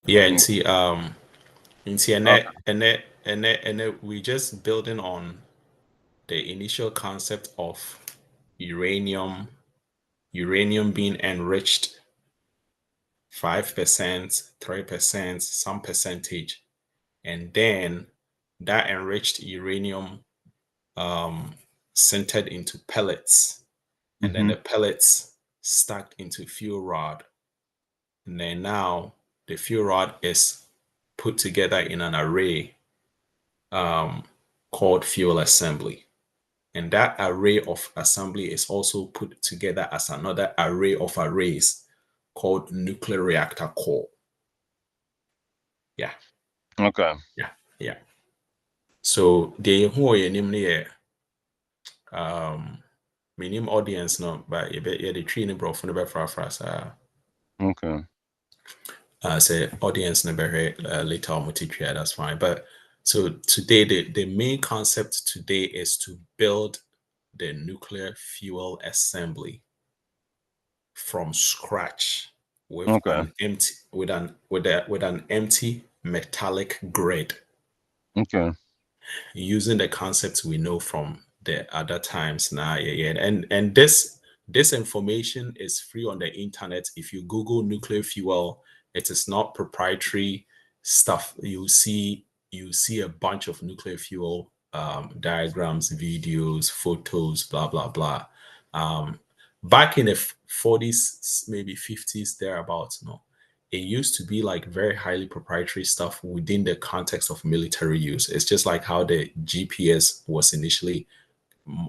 Yeah, and see, Okay. we just building on the initial concept of uranium, uranium being enriched 5%, 3%, some percentage, and then that enriched uranium um, sintered into pellets, and then Mm-hmm. the pellets stacked into fuel rod, and then now the fuel rod is put together in an array um, called fuel assembly. And that array of assembly is also put together as another array of arrays called nuclear reactor core. Yeah, Okay. yeah, yeah. So the who are name here minimum audience no, but yeah the tree in bro for the for us Okay. say audience number later on multi that's fine. But so today the main concept today is to build the nuclear fuel assembly from scratch with Okay. an empty with an empty metallic grid Okay. using the concepts we know from the other times now. Yeah, yeah. And this information is free on the internet. If you Google nuclear fuel, it is not proprietary stuff. You see a bunch of nuclear fuel diagrams, videos, photos, blah blah blah. Um, Back in the 40s, maybe 50s, thereabouts, no, it used to be like very highly proprietary stuff within the context of military use. It's just like how the GPS was initially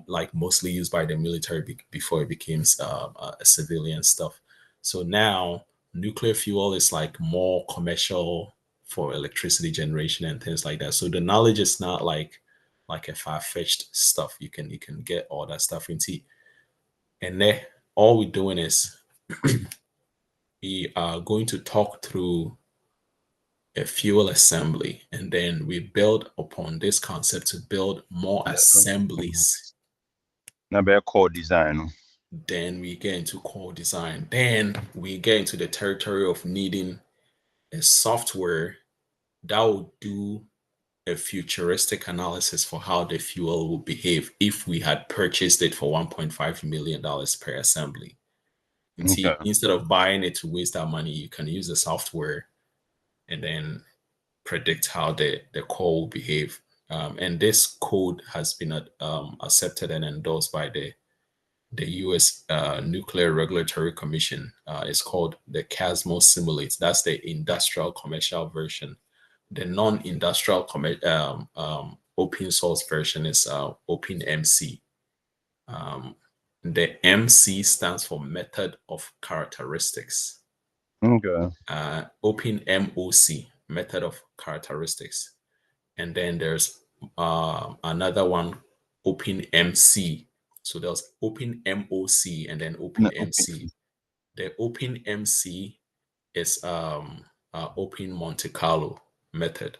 like mostly used by the military before it became a civilian stuff. So now nuclear fuel is like more commercial for electricity generation and things like that. So the knowledge is not like a far-fetched stuff. You can get all that stuff into, and then all we're doing is we are going to talk through a fuel assembly, and then we build upon this concept to build more assemblies. Now, better core design. Then we get into core design. Then we get into the territory of needing a software that will do a futuristic analysis for how the fuel will behave if we had purchased it for $1.5 million per assembly. And Okay. see, instead of buying it to waste that money, you can use the software and then predict how the core will behave. And this code has been accepted and endorsed by the U.S. Nuclear Regulatory Commission. It's called the CASMO Simulate. That's the industrial commercial version. The non-industrial open source version is OpenMC. Um, the MC stands for Method of Characteristics. Okay. OpenMOC, Method of Characteristics. And then there's another one, OpenMC. So there's OpenMOC and then No, OpenMC. The OpenMC is Open Monte Carlo method.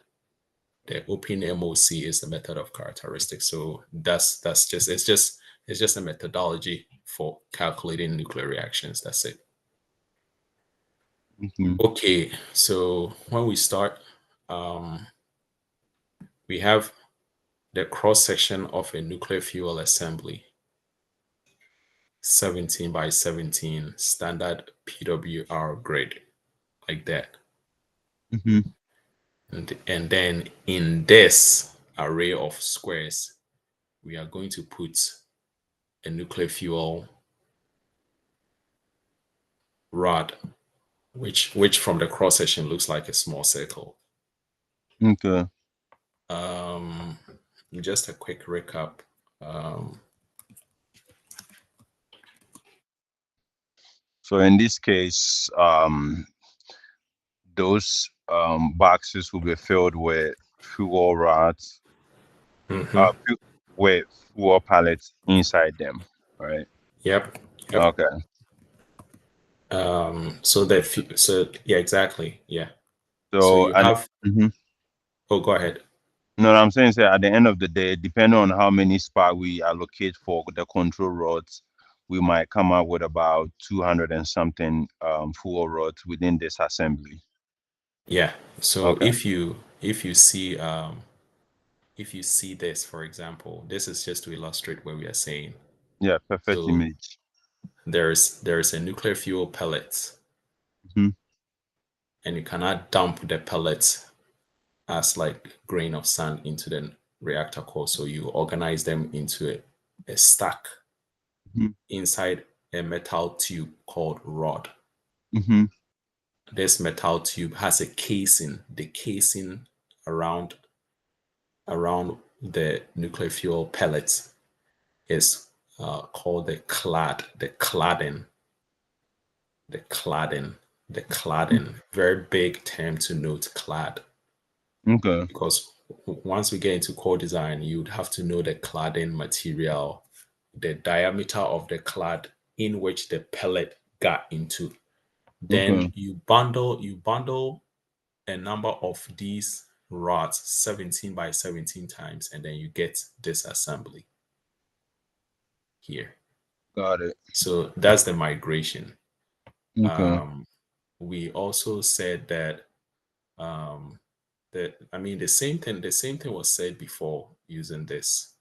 The OpenMOC is the method of characteristics. So that's just it's just a methodology for calculating nuclear reactions. That's it. mhm. Okay, so when we start, um, we have the cross section of a nuclear fuel assembly, 17 by 17 standard PWR grid, like that. Mhm. And then in this array of squares, we are going to put a nuclear fuel rod, which from the cross section looks like a small circle. Okay. Um, just a quick recap. Um, So in this case, those boxes will be filled with fuel rods, mhm. with fuel pallets inside them, right? Yep, yep. Okay. So yeah, exactly. Yeah. So So you at have, mhm. oh, go ahead. No, I'm saying, say at the end of the day, depending on how many spark we allocate for the control rods, we might come up with about 200 and something fuel rods within this assembly. Yeah. So Okay. if you see this, for example, this is just to illustrate what we are saying. Yeah, perfect So image. there's a nuclear fuel pellet, Hmm. and you cannot dump the pellets as like grain of sand into the reactor core. So you organize them into a stack Hmm. inside a metal tube called rod. Hmm. This metal tube has a casing. The casing around the nuclear fuel pellets is called the cladding, the cladding, the cladding. Very big term to note, clad, Okay. because once we get into core design, you'd have to know the cladding material, the diameter of the clad in which the pellet got into. Then Okay. you bundle a number of these rods 17 by 17 times, and then you get this assembly here. Got it. So that's the migration. Okay. We also said that I mean the same thing was said before using this.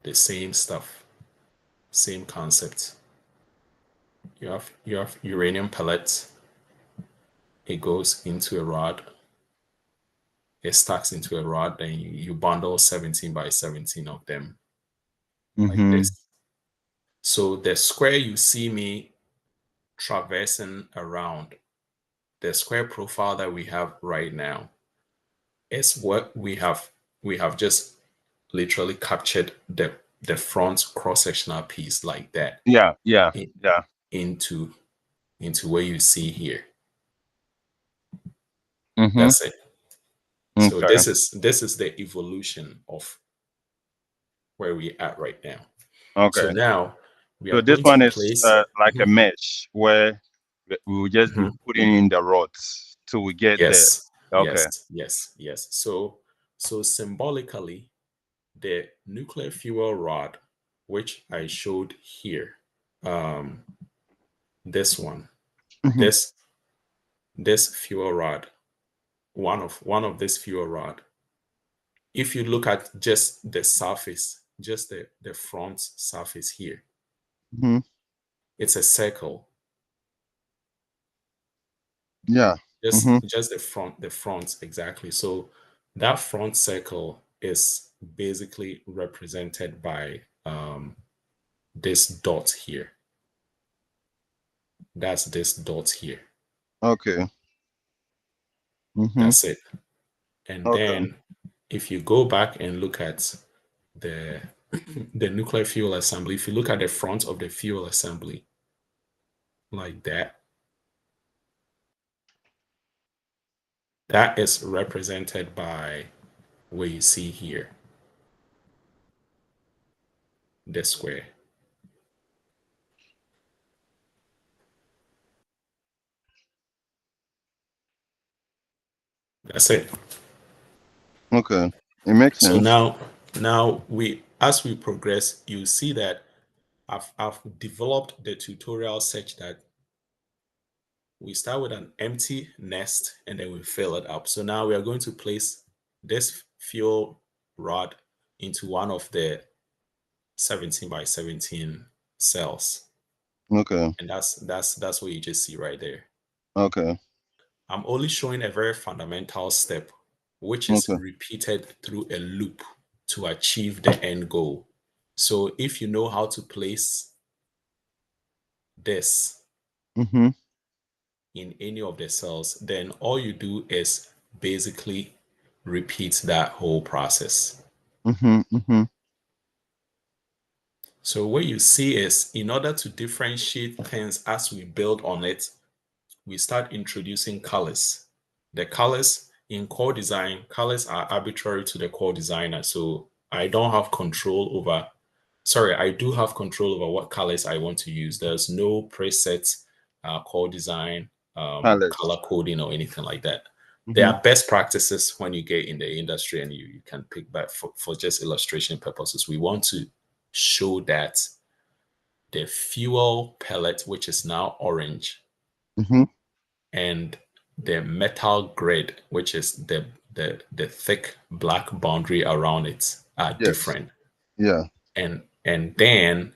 The same stuff, same concept. You have uranium pellets. It goes into a rod. It stacks into a rod. Then you bundle 17 by 17 of them like Mm-hmm. this. So the square you see me traversing around, the square profile that we have right now, is what we have just literally captured the front cross-sectional piece like that Yeah. Yeah. in, Yeah. into where you see here. Mm-hmm. That's it. So Okay. this is the evolution of where we at right now. So Okay. now we are So this going to one is place. like a Mhm, mesh where we will just be mhm. putting in the rods till we get there. Yes, Okay. yes, yes, yes. So symbolically, the nuclear fuel rod, which I showed here, um, this one, Hmm. this this fuel rod, one of this fuel rod. If you look at just the surface, just the front surface here, Hmm. it's a circle. Yeah. Just Hmm. just the front exactly. So that front circle is basically represented by this dot here. That's this dot here. Okay. Hmm. That's it. And Okay. then if you go back and look at the the nuclear fuel assembly, if you look at the front of the fuel assembly like that, that is represented by what you see here, the square. That's it. Okay. It makes So sense. now as we progress, you see that I've developed the tutorial such that we start with an empty nest and then we fill it up. So now we are going to place this fuel rod into one of the 17 by 17 cells. Okay. And that's what you just see right there. Okay. I'm only showing a very fundamental step, which is Okay. repeated through a loop to achieve the end goal. So if you know how to place this Hmm. in any of the cells, then all you do is basically repeat that whole process. Hmm. Hmm. So what you see is in order to differentiate things as we build on it, we start introducing colors. The colors in core design, colors are arbitrary to the core designer. So I don't have control over, sorry, I do have control over what colors I want to use. There's no preset core design Palace. color coding or anything like that. There Hmm. are best practices when you get in the industry and you can pick back for just illustration purposes. We want to show that the fuel pellet, which is now orange, Mm-hmm. and the metal grid, which is the thick black boundary around it, are Yes. different. Yeah. And then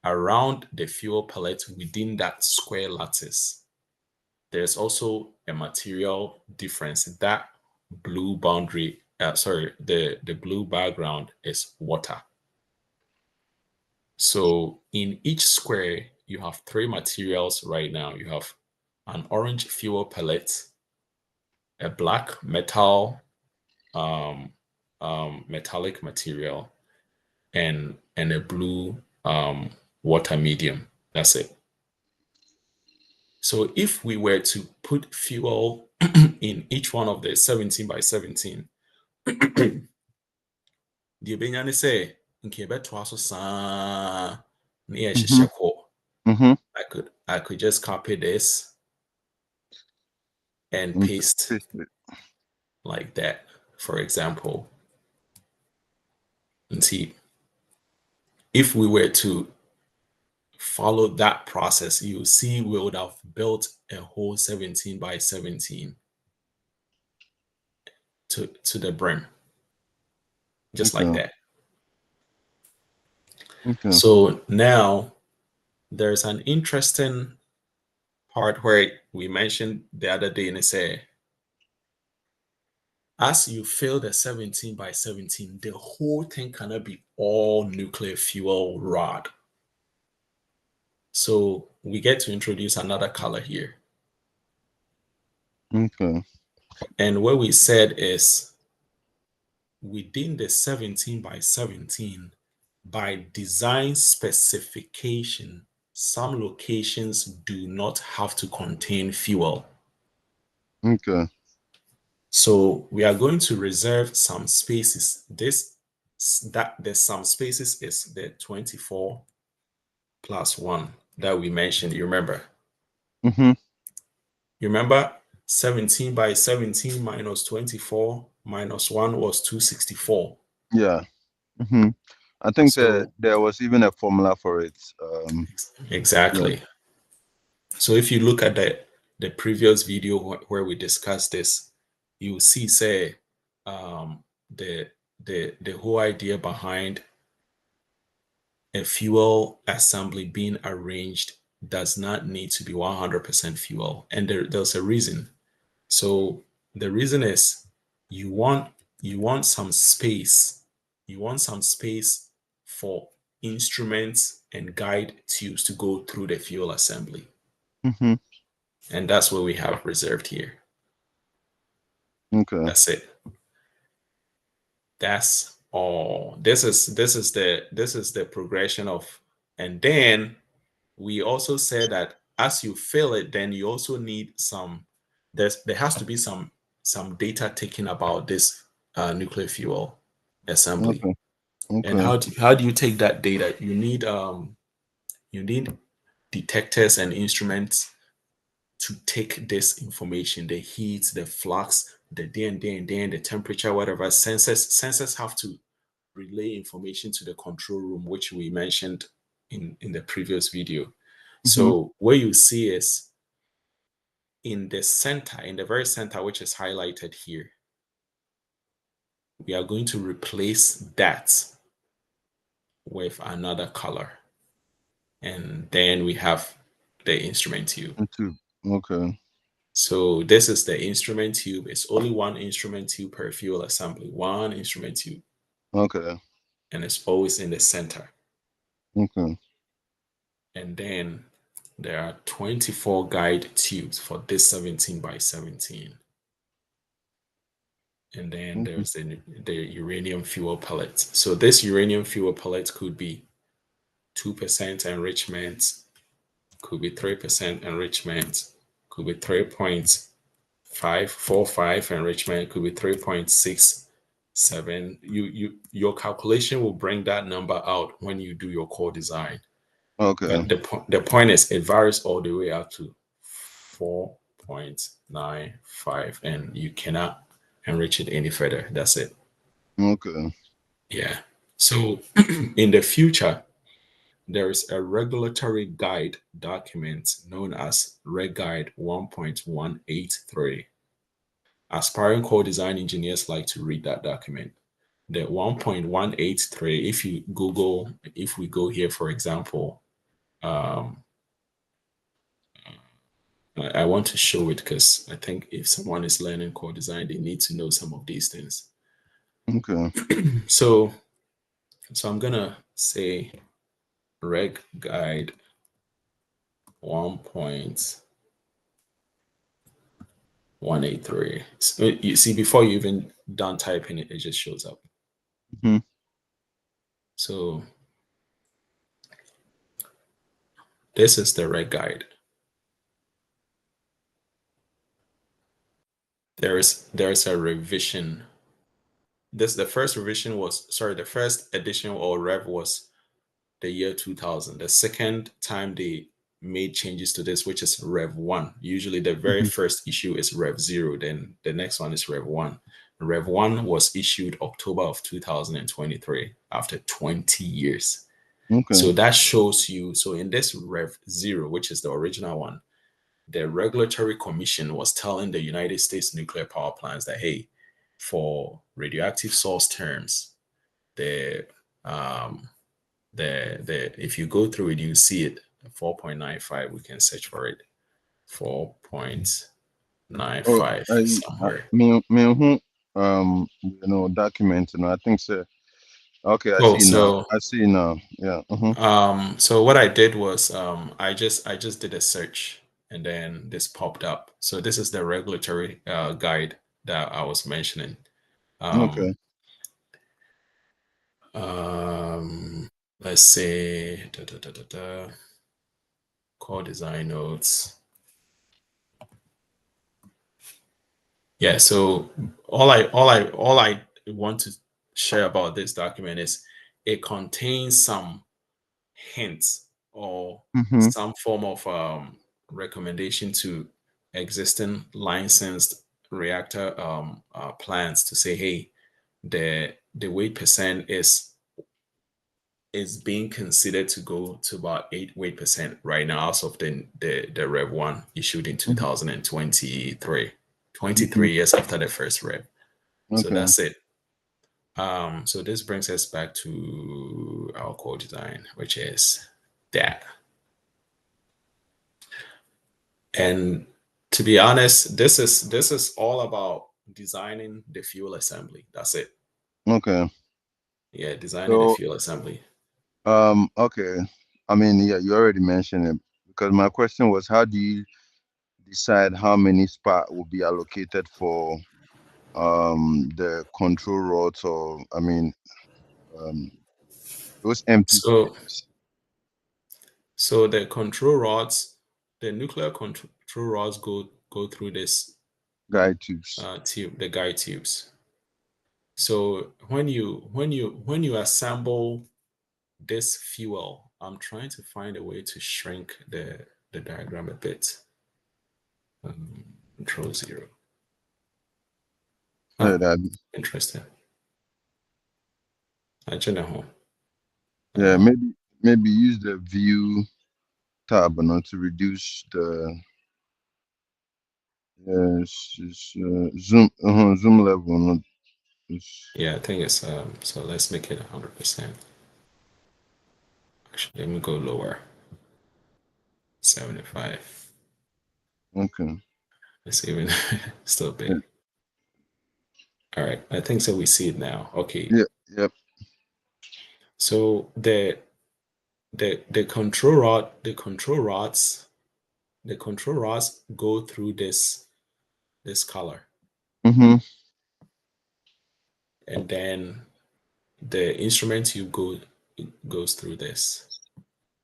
around the fuel pellet within that square lattice, there's also a material difference. That blue boundary, the blue background is water. So in each square, you have three materials right now. You have an orange fuel pellet, a black metal, metallic material, and a blue water medium. That's it. So if we were to put fuel in each one of the 17 by 17, the ebenya ne say nke beto aso saa na ye Mm-hmm. hyehyɛ kɔ. Mm-hmm. I could just copy this and paste Paste it. like that, for example. And see, if we were to follow that process, you see we would have built a whole 17 by 17 to the brim, just like Okay. that. Okay. So now there's an interesting part where we mentioned the other day, and it said, as you fill the 17 by 17, the whole thing cannot be all nuclear fuel rod. So we get to introduce another color here. Okay. And what we said is within the 17 by 17, by design specification, some locations do not have to contain fuel. Okay. So we are going to reserve some spaces. The some spaces is the 24 plus 1 that we mentioned. You remember? Mm-hmm. You remember 17 by 17 minus 24 minus 1 was 264. Yeah. Mm-hmm. I think that So there was even a formula for it. exactly. Yeah. So if you look at the previous video where we discussed this, you see, say, the whole idea behind a fuel assembly being arranged does not need to be 100% fuel, and there's a reason. So the reason is you want some space. You want some space for instruments and guide tubes to go through the fuel assembly. Mm-hmm. And that's what we have reserved here. Okay. That's it. That's all. This is the progression of, and then we also said that as you fill it, then you also need some, there has to be some data taken about this nuclear fuel assembly. Okay. And Okay. how do you take that data? You need detectors and instruments to take this information, the heat, the flux, the the temperature, whatever. Sensors have to relay information to the control room, which we mentioned in the previous video. Mm-hmm. So what you see is in the center, in the very center, which is highlighted here, we are going to replace that with another color. And then we have the instrument tube. Okay. So this is the instrument tube. It's only one instrument tube per fuel assembly, one instrument tube. Okay. And it's always in the center. Okay. And then there are 24 guide tubes for this 17 by 17. And then there's the uranium fuel pellets. So this uranium fuel pellet could be 2% enrichment, could be 3% enrichment, could be 3.545 enrichment, could be 3.67. Your calculation will bring that number out when you do your core design. Okay. But the point is it varies all the way up to 4.95, and you cannot enrich it any further. That's it. Okay. Yeah. So in the future, there is a regulatory guide document known as Reg Guide 1.183. Aspiring core design engineers like to read that document. The 1.183, if you Google, if we go here, for example, I want to show it because I think if someone is learning core design, they need to know some of these things. Okay. So I'm gonna say Reg Guide 1.183. So you see, before you even done typing it, it just shows up. Mhm. So this is the Reg Guide. There's a revision. The first revision was, sorry, the first edition or rev was the year 2000. The second time they made changes to this, which is Rev 1. Usually the very first issue is Rev 0, then the next one is Rev 1. Rev 1 was issued October of 2023 after 20 years. Okay. So that shows you, so in this Rev 0, which is the original one, the Regulatory Commission was telling the United States nuclear power plants that, hey, for radioactive source terms, if you go through it, you see it 4.95. We can search for it. 4.95 somewhere. Document, I think so. Okay, I see so, now. I see now. Yeah. So what I did was I just did a search and then this popped up. So this is the regulatory guide that I was mentioning. Okay. Let's say core design notes. Yeah, so all I want to share about this document is it contains some hints or some form of recommendation to existing licensed reactor plants to say, hey, the weight percent is being considered to go to about 8 weight percent right now as of the Rev 1 issued in 2023. 23 years after the first Rev. Okay. So that's it. So this brings us back to our core design, which is that. And to be honest, this is all about designing the fuel assembly. That's it. Okay. Yeah, designing the fuel assembly. Okay. I mean, yeah, you already mentioned it because my question was, how do you decide how many spot will be allocated for the control rods, or I mean those empty spaces? So the control rods, the nuclear control rods go through this guide tubes. The guide tubes. So when you assemble this fuel, I'm trying to find a way to shrink the diagram a bit. Control 0. Interesting. Yeah, maybe use the view tab to reduce the zoom level. Yeah, I think it's so let's make it 100%. Actually, let me go lower. 75. Okay. It's even still big. Yeah. All right, I think so. We see it now. Okay. Yep. So the control rod, the control rods go through this color. And then the instrument tube goes through this.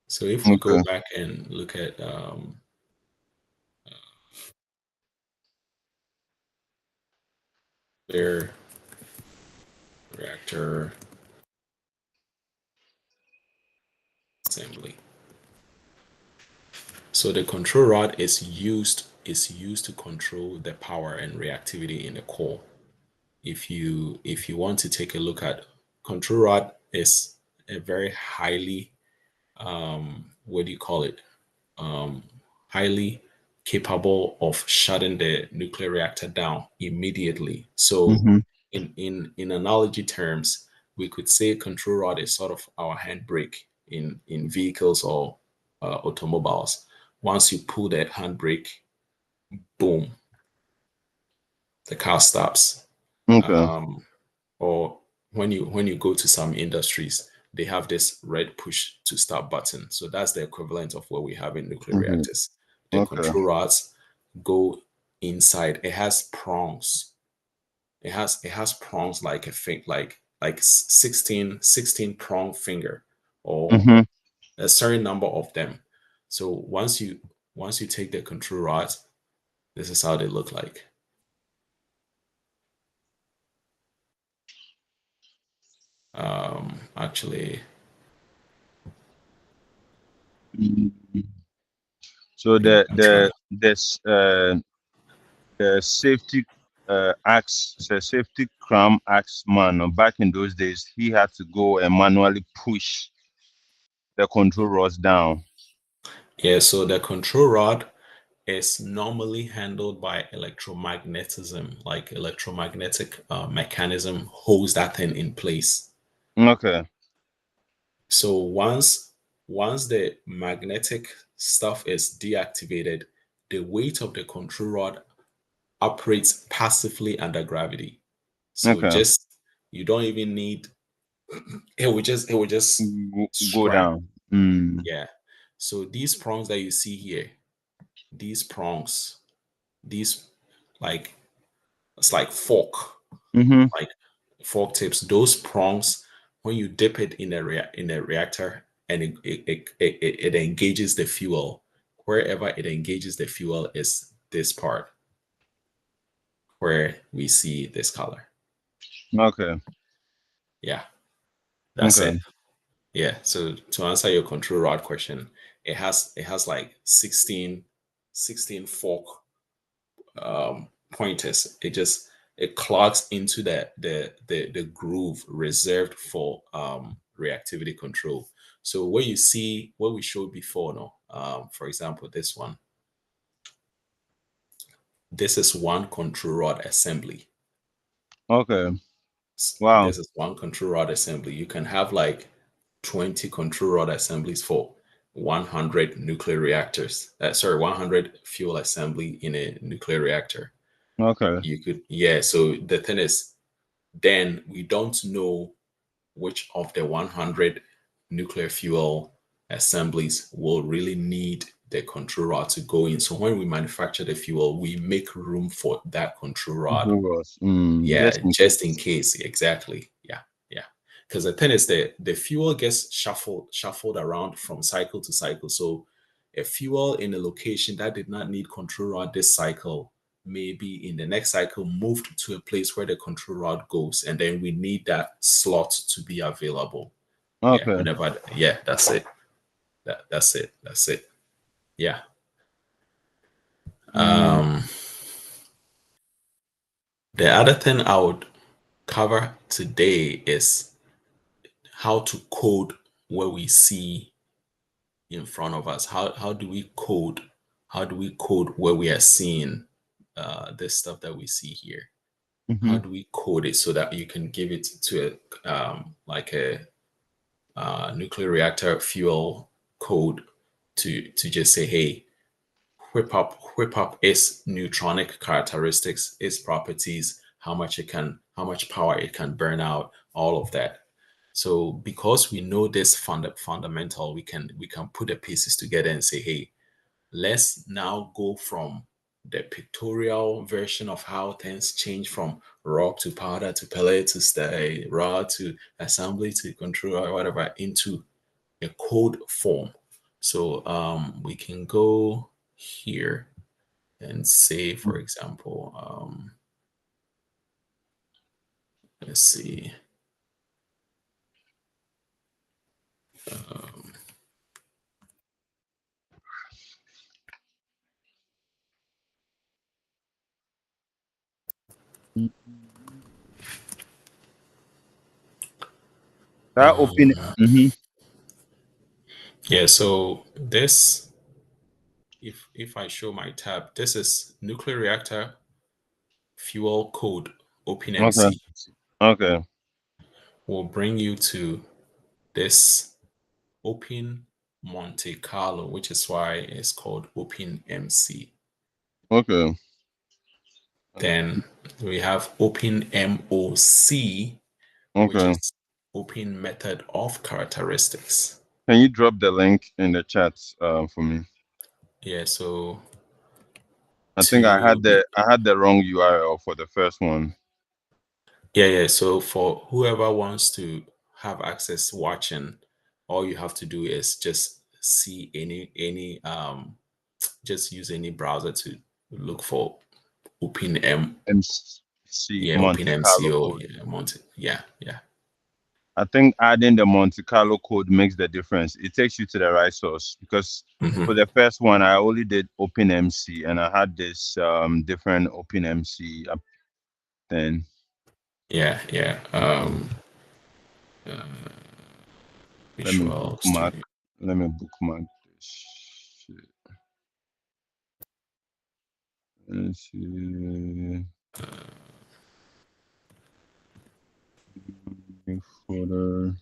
So if we go back and look at their reactor assembly. So the control rod is used to control the power and reactivity in the core. If you want to take a look at control rod, is a very highly what do you call it? Highly capable of shutting the nuclear reactor down immediately. So, Mm-hmm. in analogy terms, we could say control rod is sort of our handbrake in vehicles or automobiles. Once you pull that handbrake, boom, the car stops. Okay. Or when you go to some industries, they have this red push to start button. So that's the equivalent of what we have in nuclear Mm-hmm. reactors. The Okay. control rods go inside. It has prongs. It has prongs like a thing like 16 prong finger or Mm-hmm. a certain number of them. So once you take the control rods, this is how they look like. Actually, So yeah, I'm trying. the safety axe the safety cram axe man back in those days, he had to go and manually push the control rods down. Yeah, so the control rod is normally handled by electromagnetism, like electromagnetic mechanism holds that thing in place. Okay. So once the magnetic stuff is deactivated, the weight of the control rod operates passively under gravity. So Okay. just you don't even need it will just Go strike. down. Mm. Yeah. So these prongs that you see here, these prongs, these like it's like Mm-hmm. like fork tips. Those prongs, when you dip it in a reactor and it engages the fuel, wherever it engages the fuel is this part where we see this color. Okay. Yeah, that's it. Okay. Yeah. So to answer your control rod question, it has like 16 fork pointers. It clogs into the groove reserved for reactivity control. So what you see, what we showed before, no, for example, this is one control rod assembly. Okay. Wow. This is one control rod assembly. You can have like 20 control rod assemblies for 100 nuclear reactors. Sorry, 100 fuel assembly in a nuclear reactor. Okay. You could, yeah. So the thing is, then we don't know which of the 100 nuclear fuel assemblies will really need the control rod to go in. So when we manufacture the fuel, we make room for that control rod. Just Yeah, in just in case. case. Exactly. Yeah, yeah. Because the thing is that the fuel gets shuffled around from cycle to cycle. So a fuel in a location that did not need control rod this cycle, maybe in the next cycle moved to a place where the control rod goes, and then we need that slot to be available. Yeah, Okay. whenever. Yeah, that's it. That's it. That's it. Yeah. Mm. The other thing I would cover today is how to code what we see in front of us. How do we code? How do we code where we are seeing this stuff that we see here? How Mm-hmm. do we code it so that you can give it to like a nuclear reactor fuel code to just say, hey, whip up its neutronic characteristics, its properties, how much power it can burn out, all of that. So because we know this fundamental, we can put the pieces together and say, hey, let's now go from the pictorial version of how things change from rock to powder to pellet to stay rod to assembly to control or whatever into a code form. So we can go here and say, for example, let's see. That open. Mm-hmm. Yeah, so this, if I show my tab, this is nuclear reactor fuel code Okay. OpenMC. Okay. Will bring you to this Open Monte Carlo, which is why it's called OpenMC. Okay. Then we have OpenMOC, which Okay. is Open Method of Characteristics. Can you drop the link in the chat for me? Yeah, so I think I to be, had the wrong URL for the first one. yeah. So for whoever wants to have access watching, all you have to do is just see any just use any browser to look for OpenM. MC Yeah, Monte Carlo OpenMCO. code. Yeah, Monte. Yeah, yeah. I think adding the Monte Carlo code makes the difference. It takes you to the right source because for the first one, I only did OpenMC and I had this different OpenMC thing. Yeah, yeah. Let me Visual bookmark. Studio. Let me bookmark this shit. Let's see. Folder.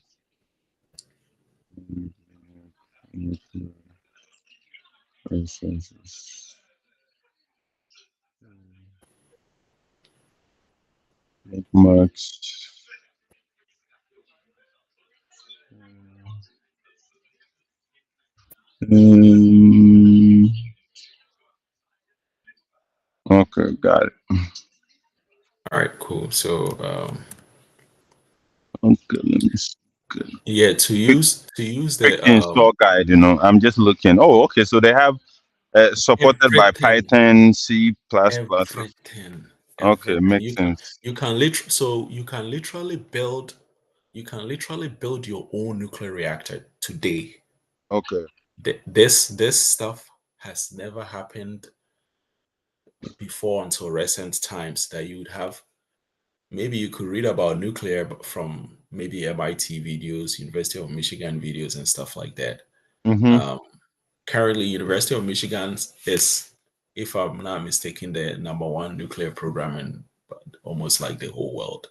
Resources. Bookmarks. Okay, got it. All right, cool. So Okay, let me see. Good. yeah, Quick, to use quick the install guide. I'm just looking. Oh, okay. So they have supported by everything, Python, C++. everything, Okay, everything. makes sense. You can literally build your own nuclear reactor today. Okay. This stuff has never happened before until recent times that you would have. Maybe you could read about nuclear from maybe MIT videos, University of Michigan videos, and stuff like that. Mm-hmm. Um, Currently, University of Michigan is, if I'm not mistaken, the #1 nuclear program in almost like the whole world.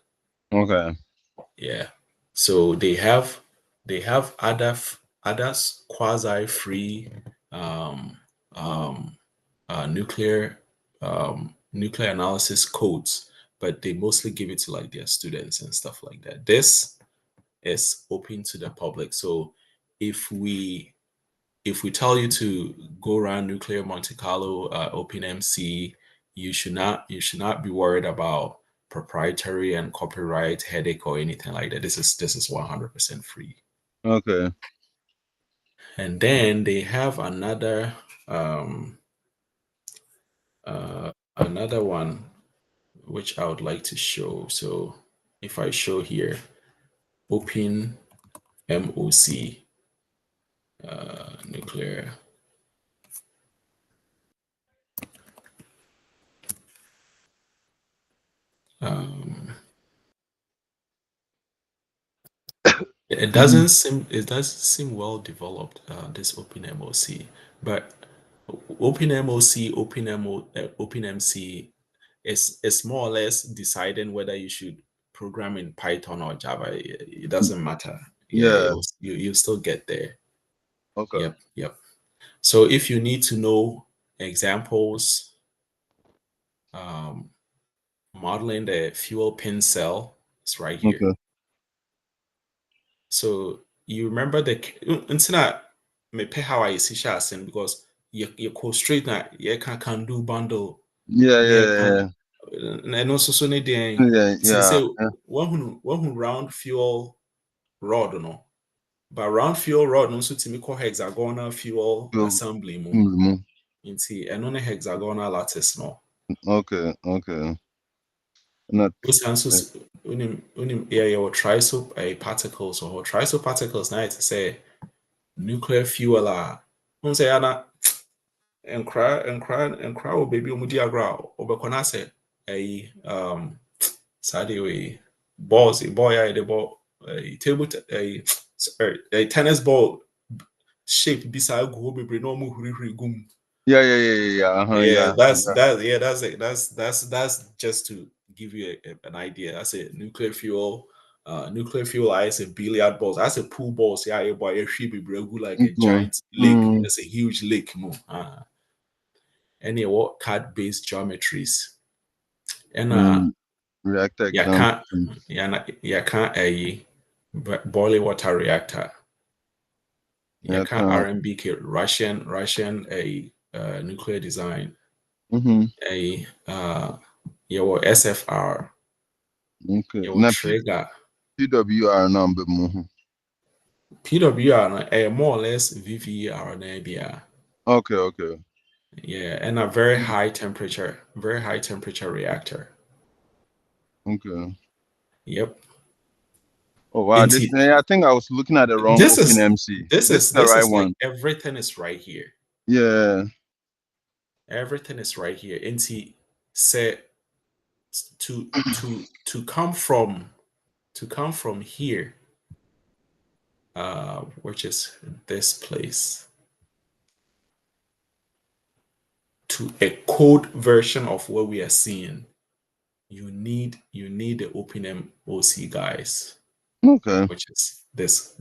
Okay. Yeah. So they have other quasi-free um, um, nuclear analysis codes, but they mostly give it to like their students and stuff like that. This is open to the public. So if we tell you to go around nuclear Monte Carlo OpenMC, you should not be worried about proprietary and copyright headache or anything like that. This is 100% free. Okay. And then they have another one which I would like to show. So if I show here, Open MOC nuclear. It doesn't seem well developed, this OpenMOC, but OpenMC is more or less deciding whether you should program in Python or Java. It doesn't matter. Yeah, Yeah. you still get there. Okay. Yep, yep. So if you need to know examples, um, modeling the fuel pin cell, it's right here. Okay. So you remember it's not me pay how I see shasin because you go straight na you can do bundle Yeah. yeah Yeah. can and also so need Yeah. the Yeah. say Yeah. Yeah. one who round fuel rod no but round fuel rod no so to me call hexagonal fuel Go- assembly mu mm, into and on a hexagonal lattice no Okay. Okay. Not. which answers unim yeah your triso a particles or triso particles now to say nuclear fuel say ana nkra wɔ baabi a ɔmo di agorɔ a ɔbɛkɔ na sɛ ɛyi saa de wei balls ball a yɛde bɔ table ɛyi tennis ball shape beside go be normal gum. Yeah. That's just to give you an idea. That's a nuclear fuel. Nuclear fuel is a billiard balls. That's a pool balls. Yeah, boy, it should be like a giant lake. It's a huge lake. Any what card based geometries. And reactor yeah, example. can't a boiling water reactor. Yeah, can't RMBK Russian a nuclear design. A your SFR. Okay. Your Now trigger. PWR number. PWR a more or less VVR na Okay. Yeah, and a very high temperature reactor. Okay. Yep. Oh wow, I think I was looking at the wrong OpenMC. This is the right like one. everything is right here. Yeah. Everything is right here. NT said to come from here, which is this place, to a code version of what we are seeing, you need the OpenMOC guys. Okay. Which is this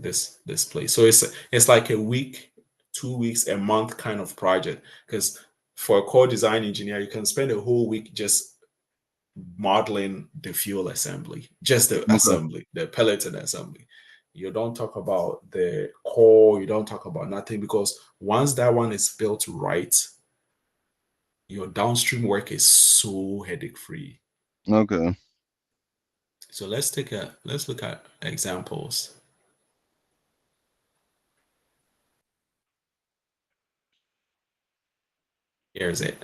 place. So it's like a week, 2 weeks, a month kind of project. Because for a core design engineer, you can spend a whole week just modeling the fuel assembly, just the assembly, the pelleted assembly. You don't talk about the core, you don't talk about nothing, because once that one is built right, your downstream work is so headache free. Okay. So let's look at examples. Here's it.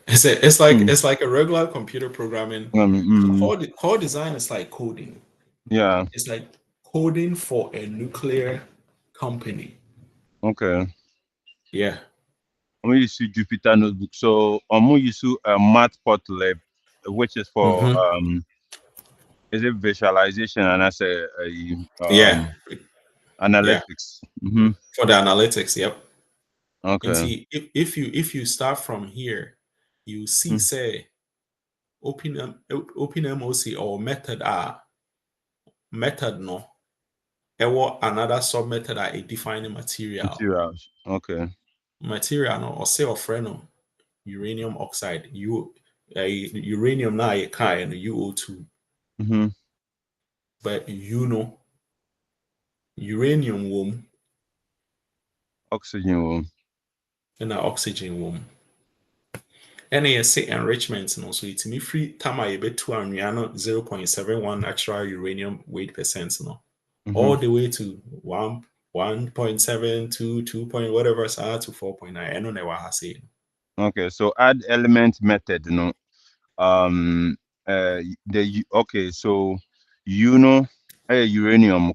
It's like a regular computer programming. Core design is like coding. Yeah. It's like coding for a nuclear company. Okay. Yeah. I'm going to use Jupyter Notebook. So I'm going to use a Matplotlib, which is for is it visualization, and that's a analytics. For the analytics. Yep. Okay. And see, if you start from here, you see say OpenMOC or method no. Or another sub method are a defining materials. Okay. Material no or say of no uranium oxide. Uranium na a kind UO2. But uranium womb. Oxygen womb. And oxygen womb. And you say enrichment no, so it's me free tama you bet 0.71 actual uranium weight percent no. All the way to 1.7 to 2 point whatever to 4.9. I don't know what I say. Okay, so add element method, okay, so uranium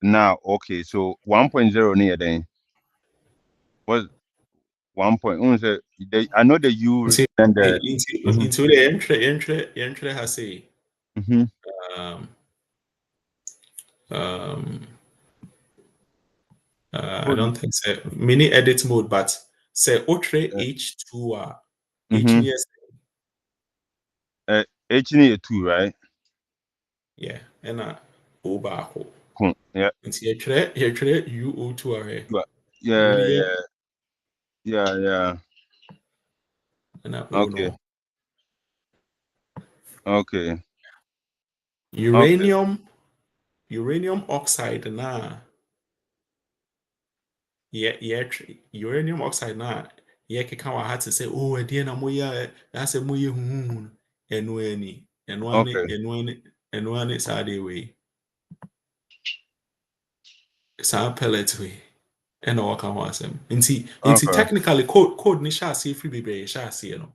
now. Okay, so 1.0 near then was 1.0. I know the U and the into the entry has say I don't think so. Mini edit mode, but say Otre H2 H2, right? Yeah, and Obako. Cool. Yeah. It's here UO2 Yeah. And Okay. Uranium oxide na. Uranium oxide na. Yeah, can I had to say, oh, I didn't know that's a moye and one is out way. Some pellet way. And all come was him. Into technically code ni shall see free baby shall see no.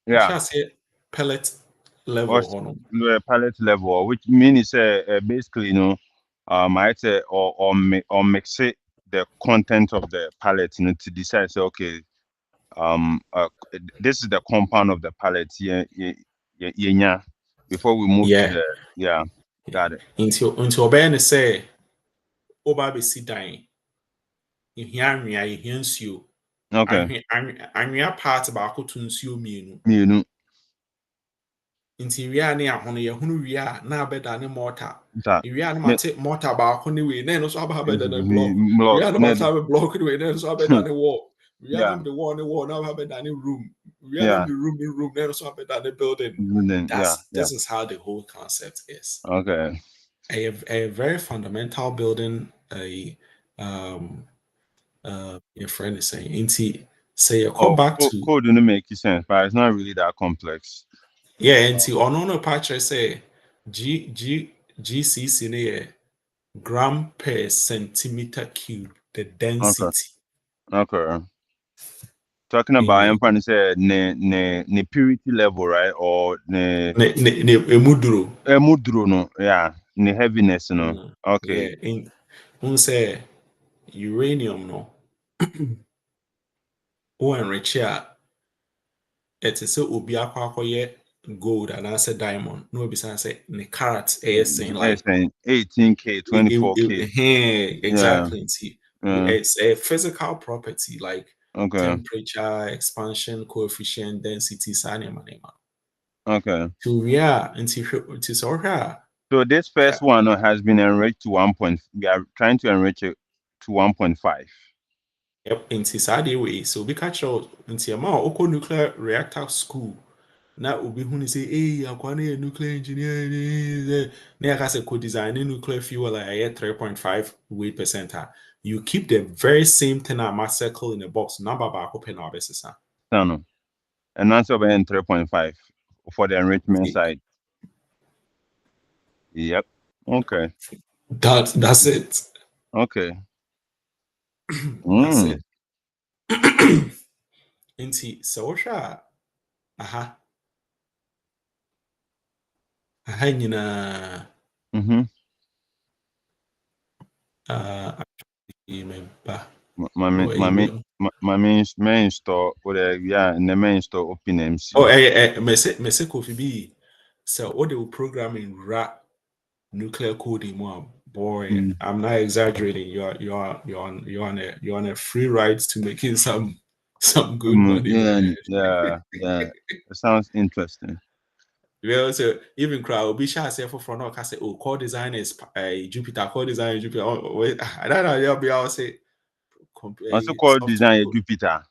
Yeah. Shall say pellet level pellet level, which means basically I say or mix it the content of the palette, to decide say okay, this is the compound of the palette yeah, before we move to the got it. Until Ben say Oba be sit dying. ihia anwea ihia nsuo Okay. anwea part baako to nsuo mmienu Mienu. nti wia ne ahono ye hunu wia na abeda ne mortar Ta. wia ne Ne mate mortar baako ne we na no so abeda ne block block. wia ne Ne mate abe block ne we na so abeda ne wall wia yeah. na the wall ne wall na abeda ne room wia na Yeah. the room na so abeda ne building. Then yeah. Yeah. This is how the whole concept is. Okay. A very fundamental building a your friend is saying into say a call Oh, back to code don't make sense, but it's not really that complex. yeah into on patch say GCC near gram per centimeter cube the Okay. density Okay. Talking in about I'm trying to say ne purity level, right? Or ne ne emuduro mudro no, yeah, ne heaviness no. Okay. yeah in say uranium no o enrich it is so obi akwakoye gold and I said diamond no be say ne carat saying like saying 18K, 24K. Yeah. exactly. See, Yeah. it's a physical property like Okay. temperature, expansion coefficient, density, manema. Okay. To yeah, into so So this first one has been enriched to 1 point. We are trying to enrich it to 1.5. yep, into side way. So we catch out into oko nuclear reactor school. Na obi hu ni say hey akwa na nuclear engineer na ya say co-design nuclear fuel like 3.5 weight percent. You keep the very same thing at mass circle in a box number back open our business. No. And answer by 3.5 for the enrichment side. Yep. Okay. That's it. Okay. That's it. Inti so aha nyina Mm-hmm. remember My main store or in the main store open MC. oh me say Kofi B so what they will program in rap nuclear coding more boy I'm not exaggerating you're on a free ride to making some good money man. Yeah. It sounds interesting. Well, so even crowd will be shy say for front of say oh core design is Jupiter core design is Jupiter oh, wait I don't know you'll be able to say Also called software design code. Jupiter.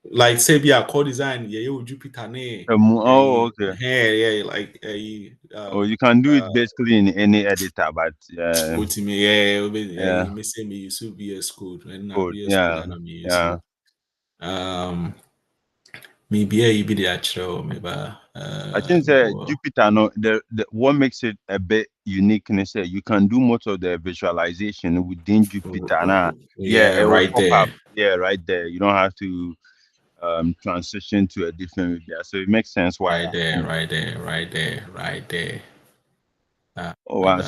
Like say be a core design yeah you Jupiter ne Oh, okay. yeah like Oh, you can do it basically in any editor, but ultimate yeah yeah, you may say me use VS code and not good. VS code Yeah, and me use yeah. maybe you be the actual maybe I think Jupyter, no, the what makes it a bit unique and say you can do most of the visualization within Jupyter. Now, yeah, yeah it will right pop up. there Yeah, right there. You don't have to transition to a different media. So it makes sense why. right there Oh, wow.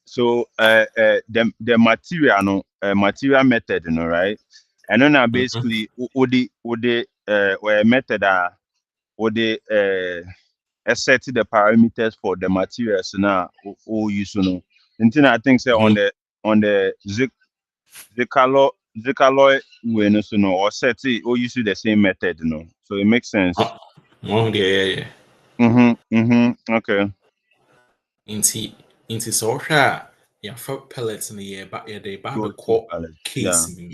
So the material, no, material method, you know, right? And then Mhm. basically, would the method would the set the parameters for the materials now or use no. And then I think say on the Zicaloy way no so no or set it or use the same method, you know. So it makes sense. Oh, yeah. Okay. Nti sɛ ɔhwɛ a yɛafa pellets no yɛde ba Go to abɛkɔ palette. Yeah. case no mu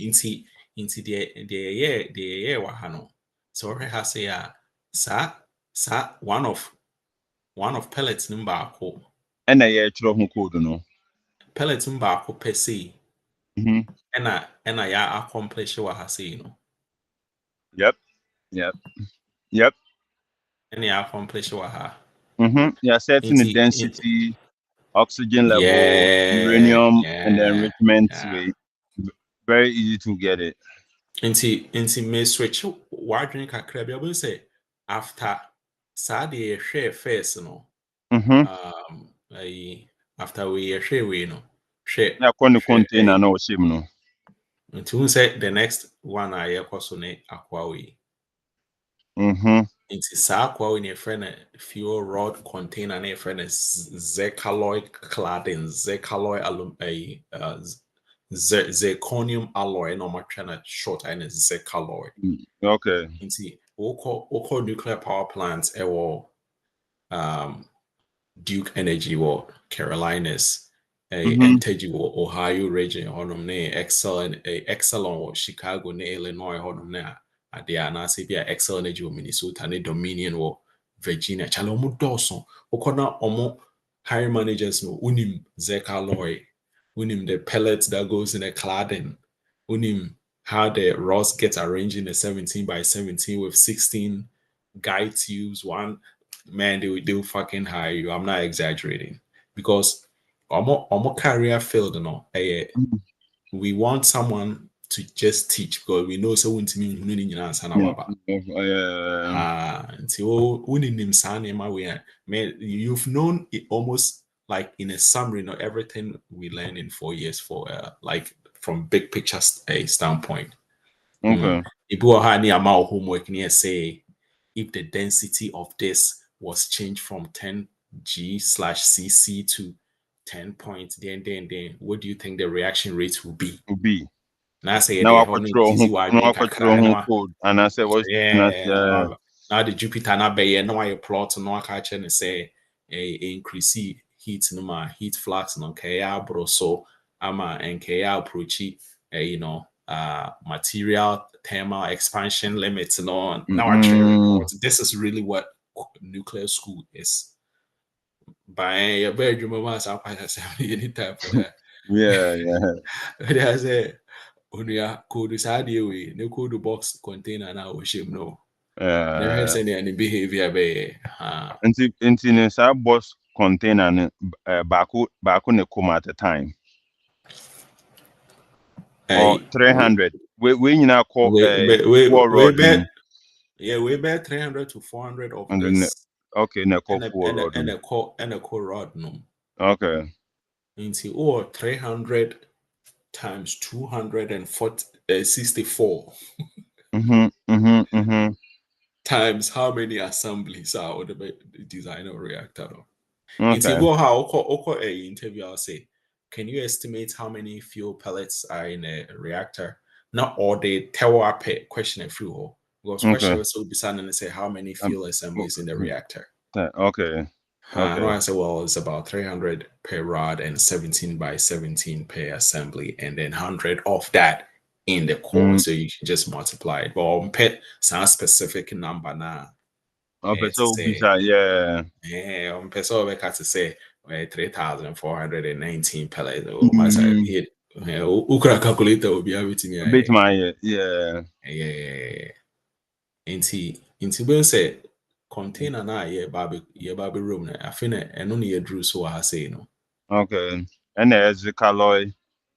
nti deɛ yɛyɛɛ wɔ ha no sɛ ɔhwɛ ha sei a saa one of pellets no mu baako And I ho code no. pellet no baako pɛ sei Mm-hmm. ɛna yɛ accomplish wɔ ha sei no Yep. ɛna yɛ accomplish wɔ ha Yeah, setting the density, oxygen level, uranium, and the enrichment rate. Very easy to get it. nti me switch w'adwene kakra bi ɔbɛn sɛ after saa deɛ yɛhwɛ first no after we yɛhwɛ wei no hwɛ Yeah, the container no shame no. nti hu sɛ the next one a yɛkɔ so ne akoa wei nti saa akoa wei ne yɛfrɛ no fuel rod container ne yɛfrɛ no zecaloid cladding zecaloid zirconium alloy no more trying short and zircalloy. Okay. Inti oko nuclear power plants Duke Energy or Carolinas, Entergy or Ohio region, honum Exelon or Chicago, Illinois, honum na Adia Nasibia, Excel Energy or Minnesota, Dominion or Virginia, Chalomu Dawson, Okona Omo hiring managers no unim Zeka unim the pellets that goes in a cladding, unim how the rods gets arranged in a 17x17 with 16 guide tubes, one man, they'll fucking hire you. I'm not exaggerating because almost career field, we want someone to just teach because we know so to me until you've known it almost like in a summary, not everything we learn in 4 years for like from big picture standpoint. Okay. Homework near say if the density of this was changed from 10G/cc to 10 points, then, what do you think the reaction rates will be? Now I say now I control code, and I say what's now the Jupyter now be no I plot no catch and say increase heat no ma heat flux no kaya bro so ama and kaya approach material thermal expansion limits no now I report. This is really what nuclear school is. By a bedroom anytime for that. There's a only code is way no code box container now we shame no. Never send any behavior be in a box container back on the come at a time. Or 300. We now call we bet 300 to 400 of this. Okay, and a core rod no. Okay. Into or 300 times 264 times how many assemblies are on the design of reactor. Into how a interview I'll say, can you estimate how many fuel pellets are in a reactor? Not all they tell up question a few because question also be and say how many fuel assemblies in the reactor. Okay. No, I said, well, it's about 300 per rod and 17x17 per assembly, and then 100 of that in the core. So you can just multiply it. But on pet some specific number now. Okay, so on peso to say 3,419 pellets. Oh, my side hit. Ukra calculator will be everything. Yeah. Into when say container na baby room na afine eno na yedru so ha say no. Okay. And there's the colloid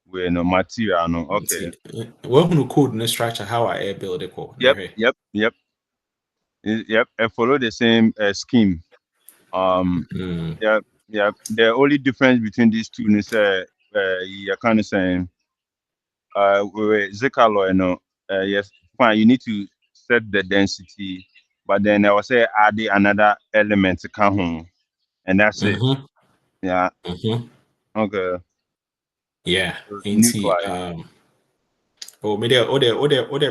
with no material no. Okay. Well, who code no structure how I air build it code. Yep. And follow the same scheme. Yeah. The only difference between these two is you kind of saying with Zicaloy, yes, fine, you need to set the density, but then I will say add another element to come home, and that's it. Yeah. Okay. Yeah. Maybe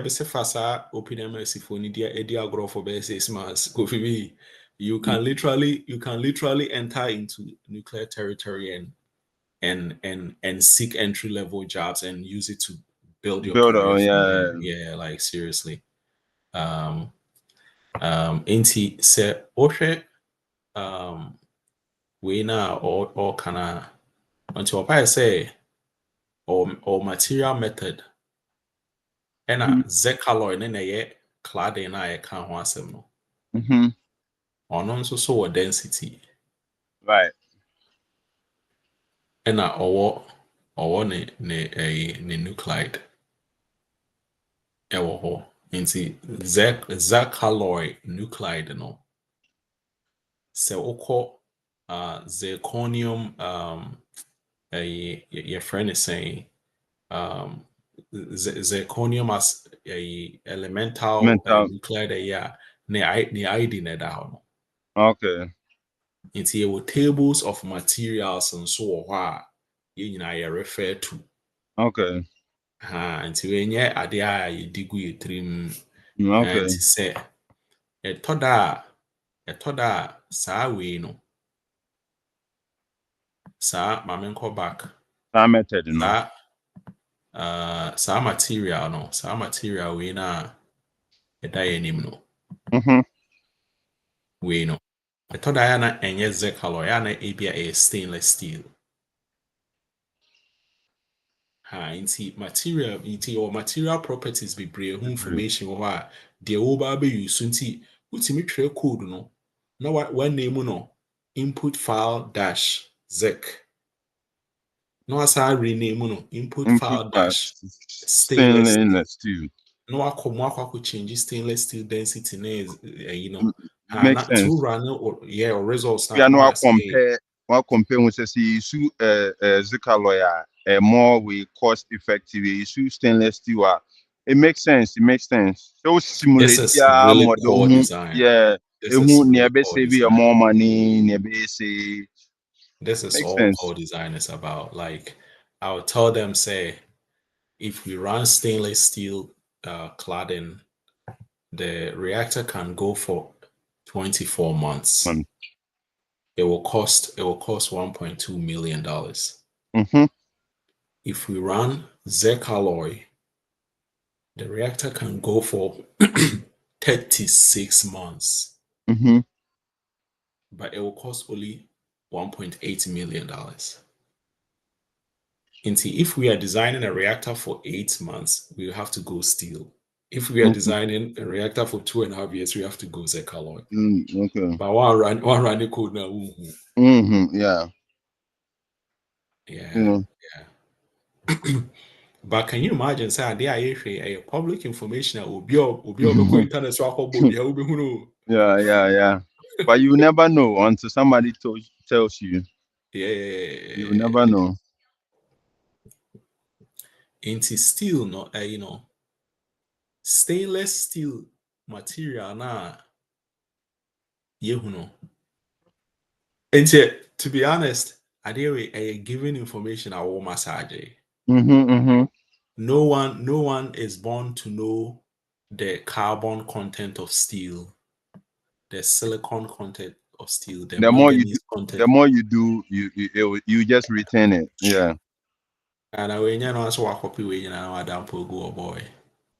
best fasa open mercy for Nidia grow for base 6 months. You can literally enter into nuclear territory and seek entry level jobs and use it to build your career. Yeah, like seriously. Inti se oshe we na or kana until I say or material method and Zecaloy and a cladding I can't want some no. On also so a density. Right. And or ne nuclide. Ewo into Zecaloy nuclide no. So oko zirconium your friend is saying zirconium as a elemental nuclide ne ID na da no. Okay. Into tables of materials and so on you refer to. Okay. Nti we nye ade a yedi gu yetrim. Okay. Nti se etoda saa we no. Saa mamenko back. That method, you know. Saa material no. Saa material we na eda yenim no. We no. Etoda ya na enye Zecalor ya na ebia a stainless steel. Nti material properties be brave information wha de wo ba be use nti utimi twerɛ code no na one name no input file dash zec no asa rename no input file dash stainless steel. No akọ change stainless steel density na you know makes sense to run or results we are no compare with say issue Zecalor more we cost effective issue stainless steel it makes sense so simulate this is really model design. Yeah, this is really save you more money say this is all core design is about. Like I'll tell them, say, if we run stainless steel cladding, the reactor can go for 24 months. It will cost $1.2 million. If we run Zecalor, the reactor can go for 36 months. But it will cost only $1.8 million. If we are designing a reactor for 8 months, we have to go steel. If we are designing a reactor for 2.5 years, we have to go Zecalor. Okay. But one run the code now. Yeah. But can you imagine say they are a public information will be internet so yeah. But you never know until somebody tells you. Yeah. You never know. Into steel, no, stainless steel material na yehuno. And yet, to be honest, I given information I will massage. No one is born to know the carbon content of steel, the silicon content of steel, the manganese content. The more you do, you just retain it. Yeah. And I will also a copy way you know Adam Pogo boy.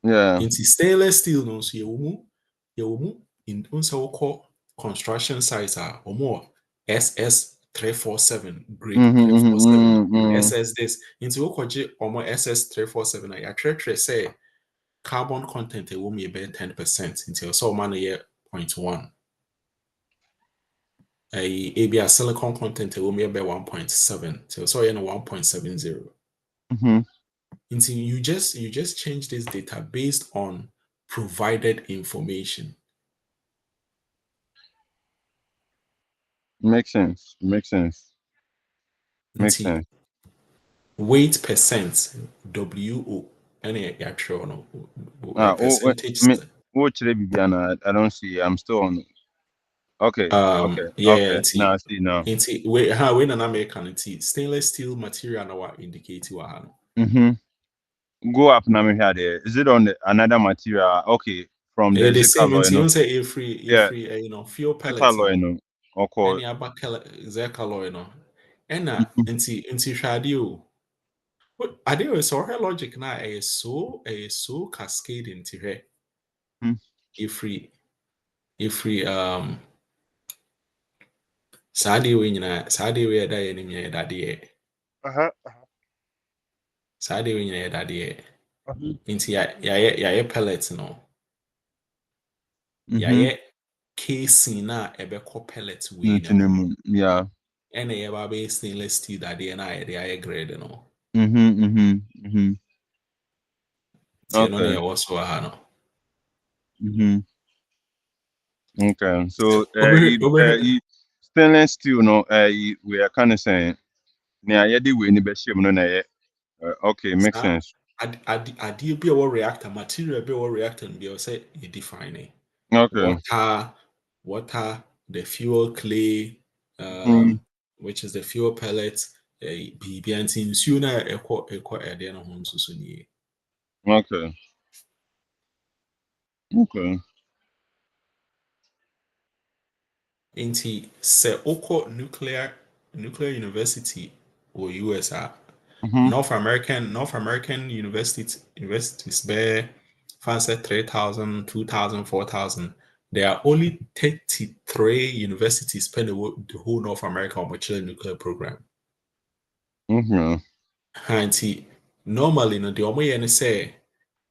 Yeah. Into stainless steel no so you in unsa construction sites are or more SS 347 grade 347 SS this into okoje or SS 347 I attractor say carbon content will be about 10% until so man 0.1. A silicon content will be about 1.7 till so 1.70. Until you just change this data based on provided information. Makes sense. Weight percent WO any actual no percentage. I don't see. I'm still on. Okay. Yeah. Now I see now. When an American stainless steel material now indicate Go up now. There. Is it on another material? Okay. From the Zecalor, you say a free fuel pellets. Zecalor, any about Zecalor, and into radio. What I do is her logic now is so cascading to her. If we Sadi we da yenim ye dadie. Sadi we ye dadie. Into ya pellets no. Ya casing na ebeko pellets we no. Yeah. And a baby stainless steel dadie na ya grade no. Okay. Okay. So stainless steel no we are kind of saying okay, makes sense. Idea be a reactor material be a reactor and be say you define it. Okay. Water, the fuel clay, which is the fuel pellets, biribi nti nsuo na ɛkɔ ɛdeɛ no ho nso so nie. Okay. Okay. Nti sɛ wokɔ nuclear university wɔ US a North American universities bɛyɛ fan sɛ 3,000, 2,000, 4,000. There are only 33 universities per the whole North America on the nuclear program. Nti normally no the ɔmo yɛ ne sɛ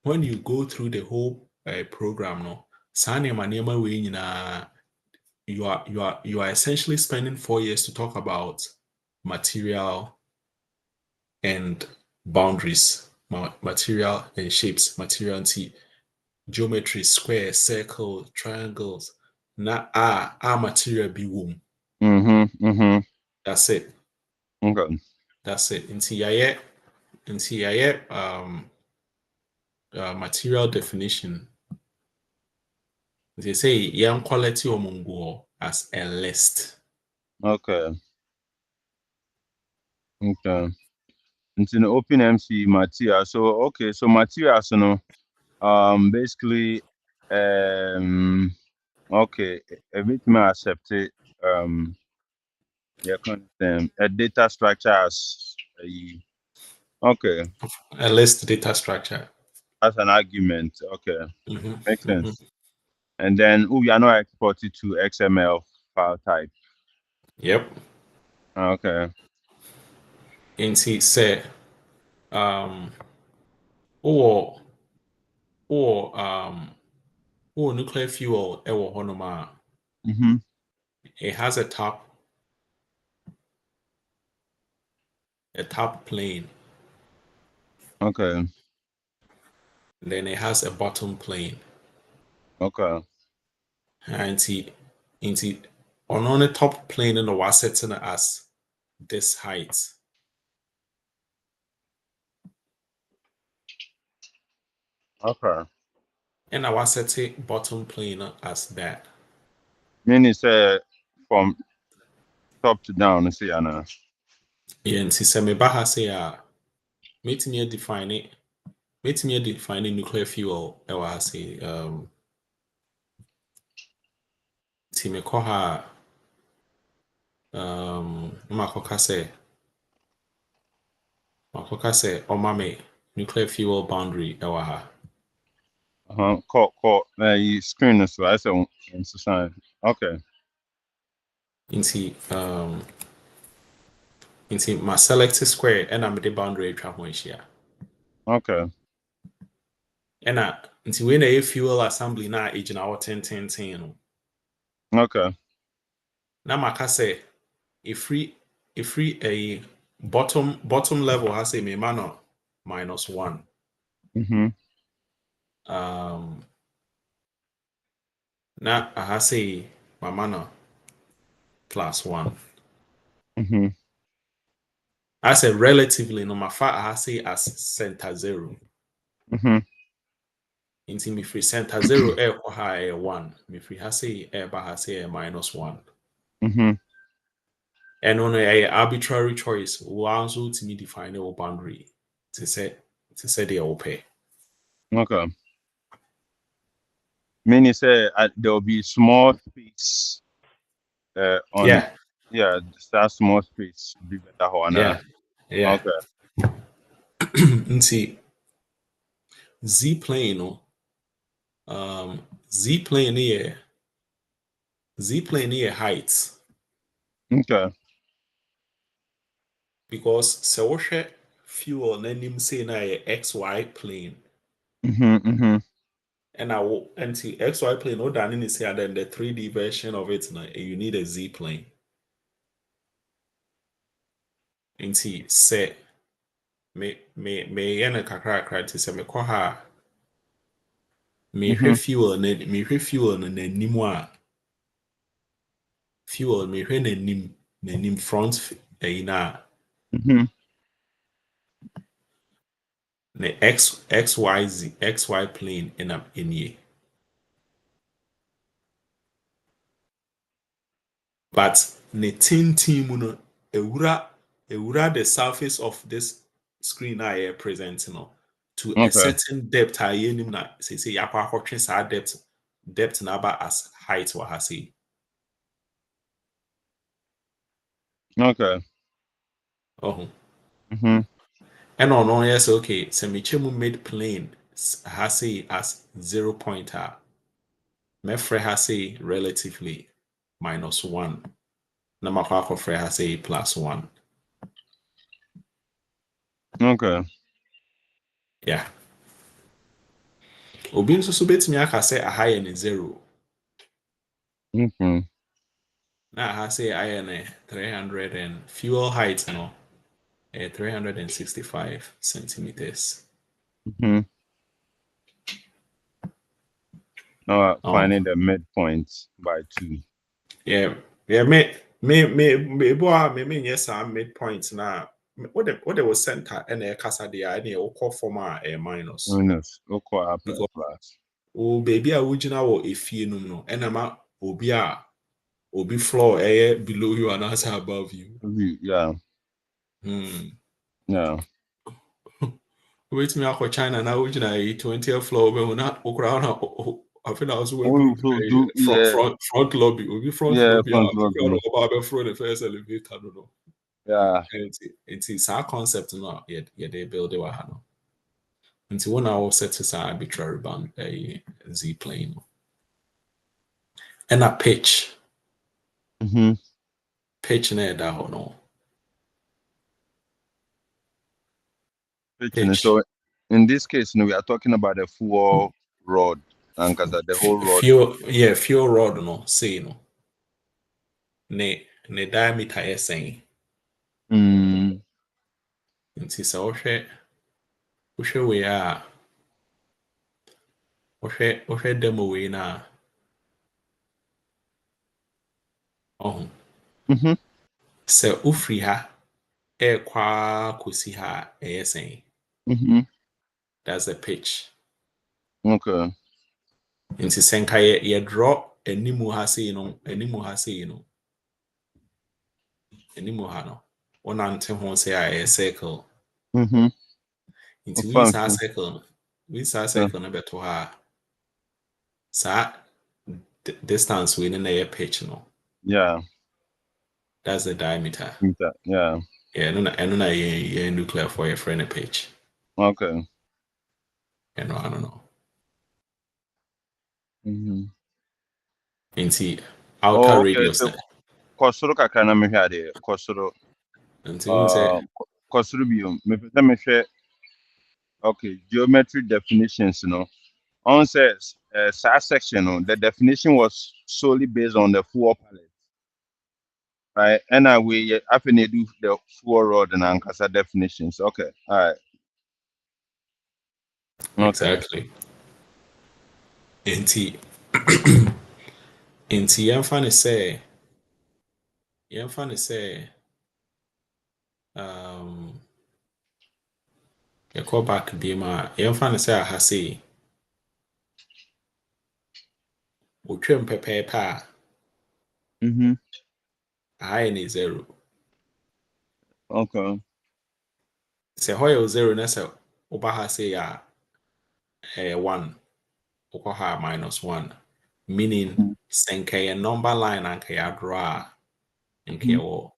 when you go through the whole program no saa nneɛma wei nyinaa you are essentially spending 4 years to talk about material and boundaries, material and shapes, material and geometry, square, circle, triangles. Na material be womb. That's it. Okay. That's it. Nti yɛayɛ material definition. They say young quality omungo as a list. Okay. Okay. Into the OpenMC material. So okay, so material, so no, basically, okay, a bit more accepted, a data structure as okay, A list data structure as an argument. Okay, makes sense. Mm-hmm. And then we are not exported to XML file type. Yep. Okay. Nti say or nuclear fuel ɛwɔ hɔnom a it has a top plane. Okay. Then it has a bottom plane. Okay. Nti on the top plane in the was setting as this height. Okay. And I was setting bottom plane as that. Meaning say from top to down, see Anna. Yeah, nti sɛ meba ha say a metumi define nuclear fuel ɛwɔ ha say nti mekɔ ha makɔka sɛ ɔma me nuclear fuel boundary ɛwɔ ha. Call you screen this I said it's sign. Okay. Nti my select square ɛna mede boundary atwa ho ahyia. Okay. Ɛna nti wei na ɛyɛ fuel assembly na ɛgyina hɔ tententen no. Okay. Na maka sɛ ɛfiri a bottom level ha sɛ mema no -1. Na aha say mama no +1. I said relatively no mafa aha say as center 0. Nti me free center 0 ɛkɔ ha ɛyɛ 1. Me free ha say ɛba ha say -1. And on a arbitrary choice, one so to me define a boundary to say they will pay. Okay. Meaning say there will be small space on that small space be better one. Yeah. Okay. See Z plane Z plane here heights. Okay. Because so fuel nanim say na XY plane. And the XY plane, no done is here, then the 3D version of it, you need a Z plane. And see, say, me yana kakra to say, me ko ha, me fuel, me fuel, and then nimwa fuel, me nim front, na. The XY plane in ye. But ne tin muno ewura the surface of this screen I present to a Okay. certain depth. I say depth number as height or has say. Okay. Oh. Mm-hmm. And on yes, okay. So Michemu made plane has say as 0 pointer. Mefre has say relatively -1. Namakwa has say +1. Okay. Yeah. Obi nso so betumi aka sɛ aha yɛ ne 0. Mm-hmm. Na aha sɛ ayɛ ne 300 and fuel height 365 centimeters. Mm-hmm. Finding the midpoint by 2. Yeah, me yes, midpoint na what the was center and a casa de any or form a minus. Minus. Okay. Plus. Oh baby a wugina or a fee no and ama obi floor below you and answer above you. Yeah. Yeah. Wait me out for China now wugina a 20th floor but not okra I feel I was front lobby. Will be front lobby. Front lobby. About the first elevator. I don't know. Yeah. It's our concept now. Yeah, they build it. Until when I was set to arbitrary band a Z plane and a pitch. Mm-hmm. Pitch near that or no. Pitch. So in this case, we are talking about a full rod, and because the whole rod. Fuel rod no say no. Ne diameter is saying. Nti sɛ wohwɛ wei a wohwɛ demo wei no a ɔho sɛ wofiri ha ɛrekɔ akɔsi ha a ɛyɛ sɛn. That's the pitch. Okay. Nti sɛ nka yɛdraw animu ha sei no animu ha no wonante ho sɛ a ɛyɛ circle. Nti woyi saa circle no bɛto ha a saa distance wei no na ɛyɛ pitch no. Yeah. That's the diameter. Yeah. Yeah, ɛno na yɛ nuclear for yɛfrɛ no pitch. Okay. I don't know. Nti outer radius. Kosoro kakra na mehwɛ ade. Kosoro. Nti unse kosoro biom. Mehwɛ. Okay, geometry definitions, On says section, the definition was solely based on the full palette. Right, and we often do the full rod and ankasa definitions. Okay, all right. Okay. Exactly. Nti yɛmfa ne sɛ yɛkɔ back bi ma yɛmfa ne sɛ aha sei otwam pɛpɛɛpɛ a aha yɛ ne 0. Okay. Sɛ hɔ yɛ 0 na sɛ woba ha sei a 1 wokɔ ha -1 meaning sɛ nka yɛ number line anka yɛadraw a nka yɛwɔ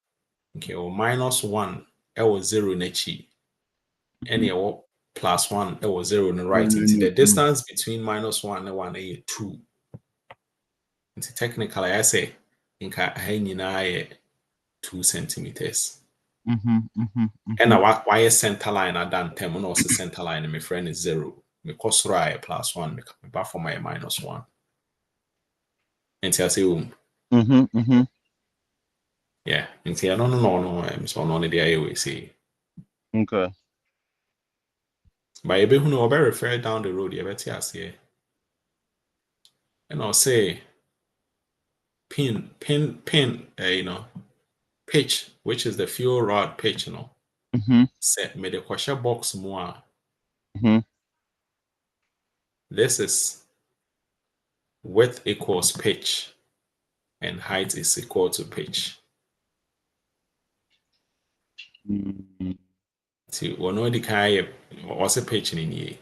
-1 ɛwɔ 0 n'akyi ɛne ɛwɔ +1 ɛwɔ 0 no right nti the distance between -1 and 1 ɛyɛ 2. Nti technically I say nka ha nyinaa yɛ 2 centimeters. Ɛna wayɛ center line adan ntam na ɔsɛ center line my friend is 0. Mekɔ soro a yɛ +1 meba fam a yɛ -1. Nti ase yeah, nti ɛno no so no de ayɛ we say. Okay. But yɛbɛhu no ɔbɛ refer down the road yɛbɛte aseɛ. And I'll say pin, pitch, which is the fuel rod pitch, set me the kwasha box more. This is width equals pitch and height is equal to pitch. See, one of the kind was a pitch in here.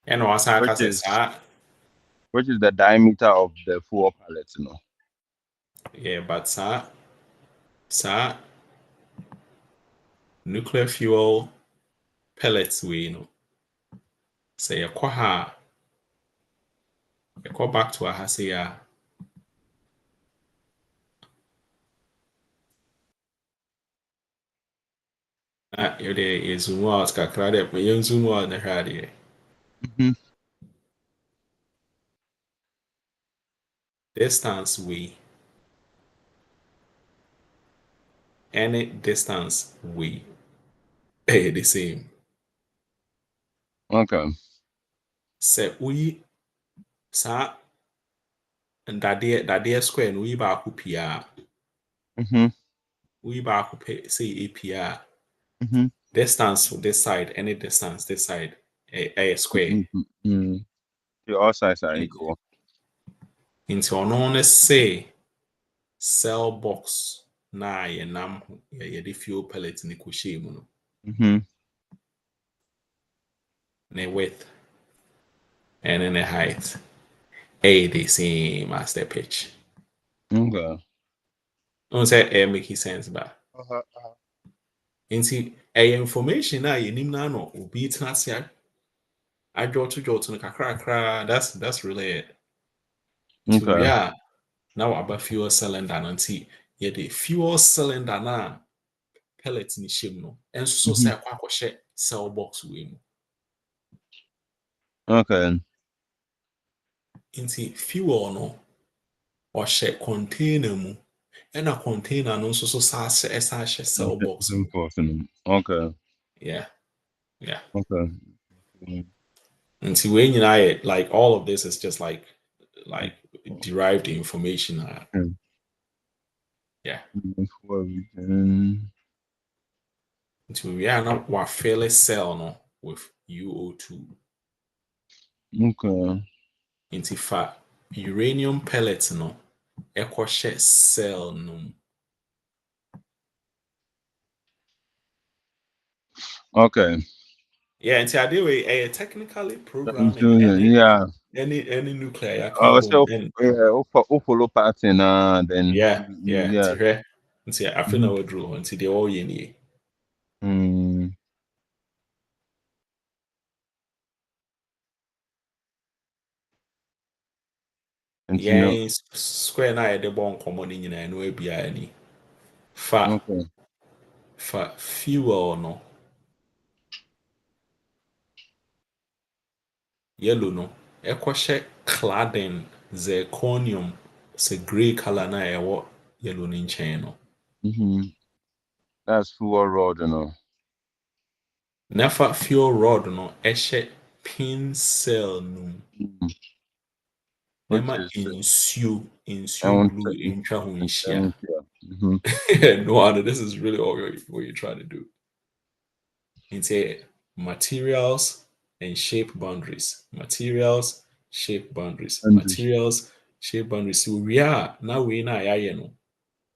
And was I Which says, is the diameter of the fuel pellet, yeah, but sir, nuclear fuel pellets we say a kwaha, a call back to a hasia. You're there is what Kakrade, but young Zoom on the radio. Distance we any distance we the same. Okay. Say we sa and that square and we back up here. We back up say APR. Distance this side, any distance this side, a square. All sides are equal. Into on say cell box na ye nam ye the fuel pellet ni kushe mu no. The width and then the height. The same as the pitch. Okay. Don't say making sense, but into information na ye nim na no obi tena I draw to no kakra. That's really it. So Okay. yeah, now about fuel cylinder and see yeah the fuel cylinder na pellet ni shim no and so say akwa cell box we mu. Okay. Into fuel no or share container mu and a container no so cell box. Okay. Yeah. Okay. And see when you I like all of this is just like derived information. Yeah. So we are not what fairly cell no with UO2. Okay. Into fact uranium pellets no echo cell no. Okay. Yeah, and I do a technically programming Yeah. any nuclear So and follow pattern then yeah. yeah. Until I feel no draw until they all in yeah, square na the bon common in and we be any fa fuel no yellow no ekoshe cladding zirconium se gray color na ewo yellow in chain no. That's fuel rod, Nefa fuel rod no eshe pin cell no. Nema insu glue in Chahunshia. No, this is really all what you're trying to do. It's a materials and shape boundaries. Materials, shape boundaries. Materials, shape boundaries. So we are now we na ya no.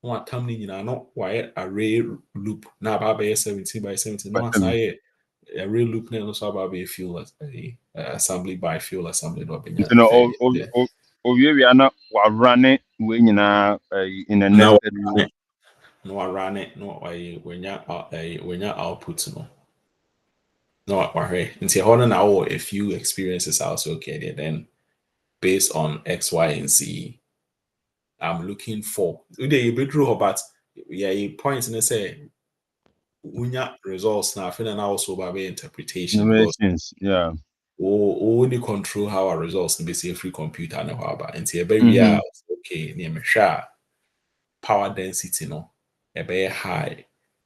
What time ni na no why array loop na ba 17 by 17. No say array loop na no so about be fuel assembly by fuel assembly no be we are not running when in a nested no run it no when you output no. No, until hold now a few experiences also okay then based on X, Y, and Z. I'm looking for you bedroom but yeah points and say unya results now I and also by interpretation because yeah. Only control how our results be say free computer and how about and very okay near me power density no a very high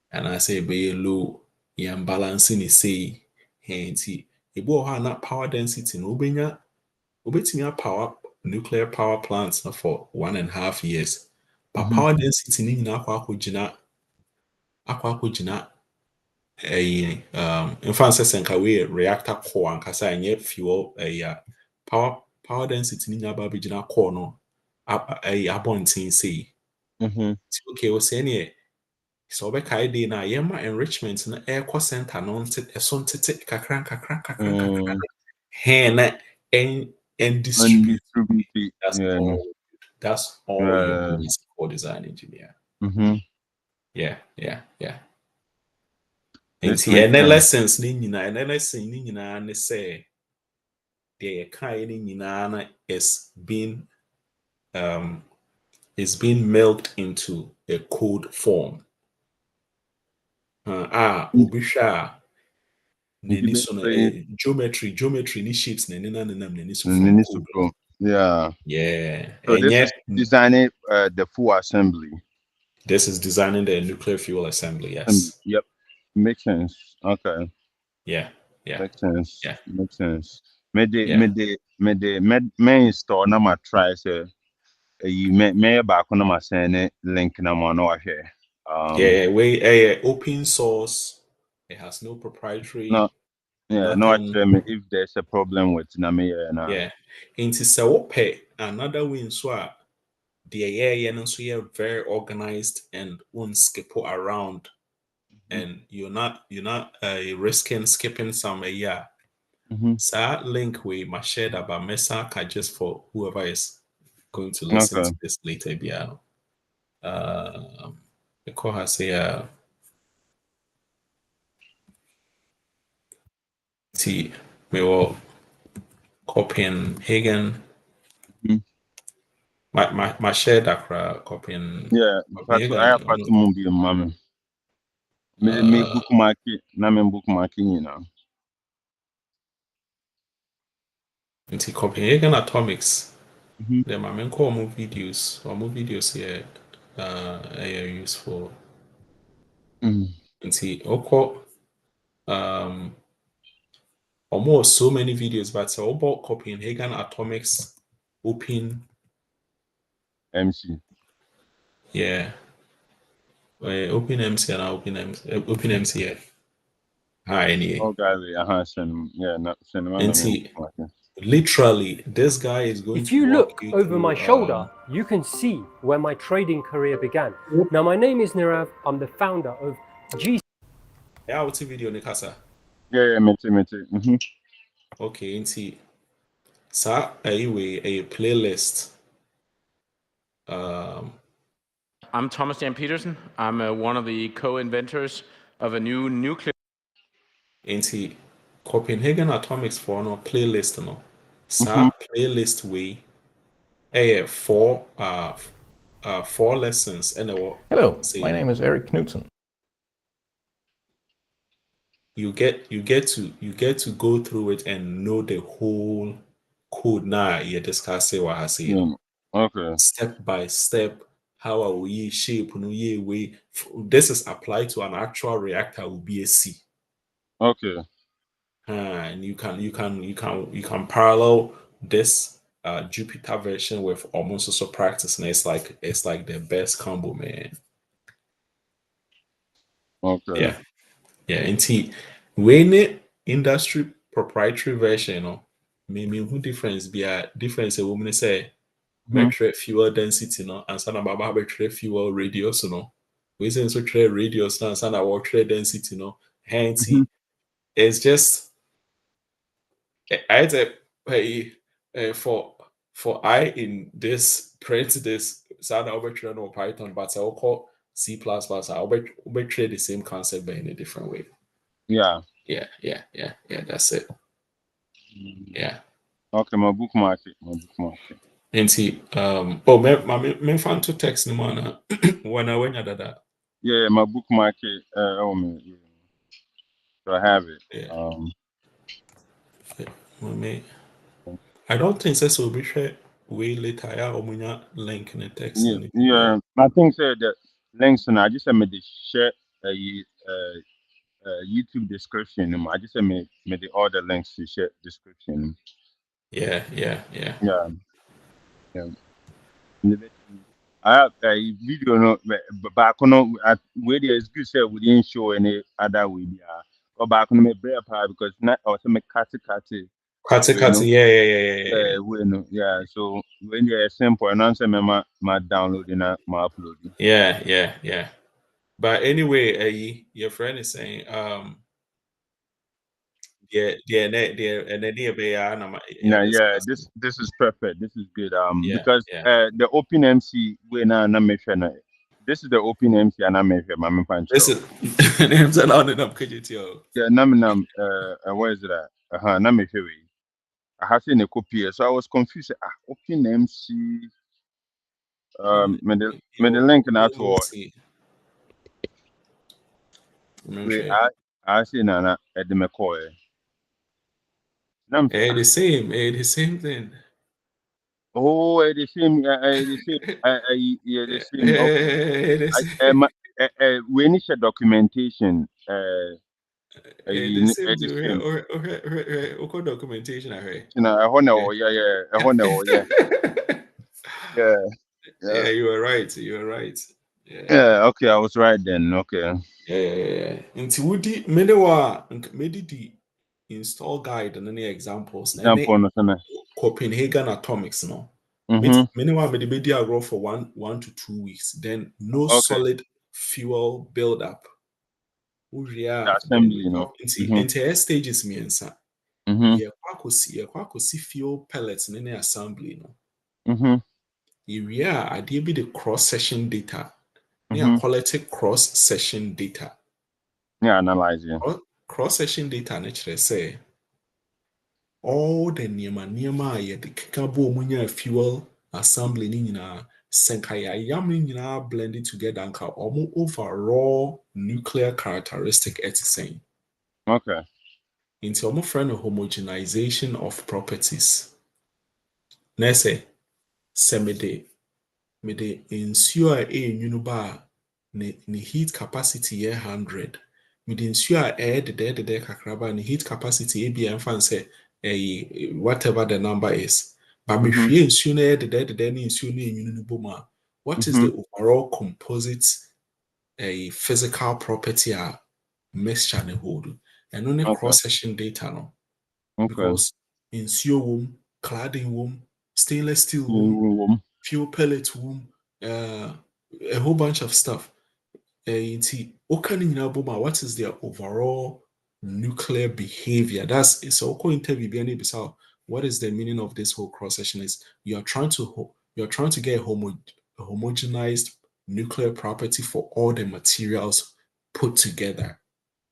and I say be low yeah balancing is say hey ebo na power density no benya obetumi power nuclear power plants for 1.5 years but power density ni nyina akwa gyina in fact senka we reactor core ankasa enye fuel power density ni nyina ba gyina core no abontin say Okay, we say any. So we kind of na yema enrichment na air core center no so ntete kakran. Hen and distribute. That's all you need for design engineer. Yeah. And then lessons ni nyina ne say the kind ni nyina is being milked into a code form. Ubisha geometry ni shapes from code. Yeah. So and this is designing the full assembly. This is designing the nuclear fuel assembly. Yes. Yep. Makes sense. Okay. Yeah. Makes sense. Yeah. Makes sense. Me install na ma try say you me back on my send link na ma no here. Open source. It has no proprietary. No. Yeah, no, actually, if there's a problem with Namia, yeah, into so pay another win so the and so you're very organized and won't skip around, and you're not risking skipping some So that link we must share that by Mesaka just for whoever is going to listen to this later. The call has a see we will Copenhagen. My share that Copenhagen. Yeah, I have to move your mommy. Me bookmarking, bookmarking, Into Copenhagen Atomics. The main core videos here are useful. Into Oko almost so many videos, but so about Copenhagen Atomics Open MC. Yeah. Open MC and Open MC yeah. Anyway. Oh guys, send literally, this guy is going to. If you look over my shoulder, you can see where my trading career began. Now, my name is Nirav. I'm the founder of G. Yeah, what's the video, Nikasa? Yeah, me too. Okay, into so a playlist. I'm Thomas Jan Petersen. I'm one of the co-inventors of a new nuclear. Into Copenhagen Atomics for no playlist no. Playlist way. Four lessons and hello, my name is Eric Knudsen. You get to go through it and know the whole code now you're discussing what I say. Okay. Step by step, how are we shape way. This is applied to an actual reactor will be a C. Okay. And you can parallel this Jupyter version with almost also practice, and it's like the best combo, man. Okay. Yeah. And when industry proprietary version, maybe who difference be a difference a woman say metric fuel density, and some about metric fuel radius, we say so trade radius and some about trade density, hence it's just I say for I in this print this sound overtrade or Python, but I'll call C++. I'll trade the same concept but in a different way. Yeah. That's it. Yeah. Okay, my bookmark it. And see, my fan to text no man when you did that. Yeah, my bookmark it. So I have it. Yeah. I don't think this will be shared way later. I have link in the text. Yeah. I think so that links and I just made the share YouTube description. I just made the other links to share description. Yeah. I have a video no back on where there is good say we didn't show any other way. Or back on my bear part because not also make cut Kati, yeah. We know, yeah. So when you're simple and answer me my downloading and my uploading. Yeah. But anyway, your friend is saying, Yeah, this is perfect. This is good. Yeah, Because yeah. the OpenMC we na measure na. This is the OpenMC and I measure my This pancho. is names allowed in up KGTO. Yeah, nam where is that? Na measure we. I have seen a copy, so I was confused. OpenMC. Me the link na to we I see na the me call. The same thing. Oh, the same. Yeah, the same. Okay. We need a documentation. The same The thing. same. Or documentation. I heard. You know, I honor. Yeah. I honor. Yeah. Yeah. Yeah, Yeah. you were right. Yeah. Yeah. Okay, I was right then. Okay. Yeah. Until Woody, many the install guide and any examples. And Example, no, sir. Copenhagen Atomics, no. Meanwhile, maybe they are grow for 1 to 2 weeks. Then no Okay. solid fuel buildup. The assembly, you know. Into stages means yeah, kwakosi fuel pellets in any assembly, no. Yeah, I did be the cross section data. Yeah, quality cross section data. Yeah, analyzing. Cross section data naturally say all the niema yeah the kikabo munya fuel assembly ni na senkaya yam ni blended together and almost overall nuclear characteristic saying. Okay. Into almost friend of homogenization of properties. Nese mede ensure a ne heat capacity 100. Mede ensure the kakraba ne heat capacity be and say whatever the number is. But me free ensure the ensure what is the overall composite physical property mixture ne hold and only cross section data no. Because ensure womb, cladding womb, stainless steel womb, fuel pellet womb, a whole bunch of stuff. What is their overall nuclear behavior? That's so interview. What is the meaning of this whole cross section? Is you're trying to get a homogenized nuclear property for all the materials put together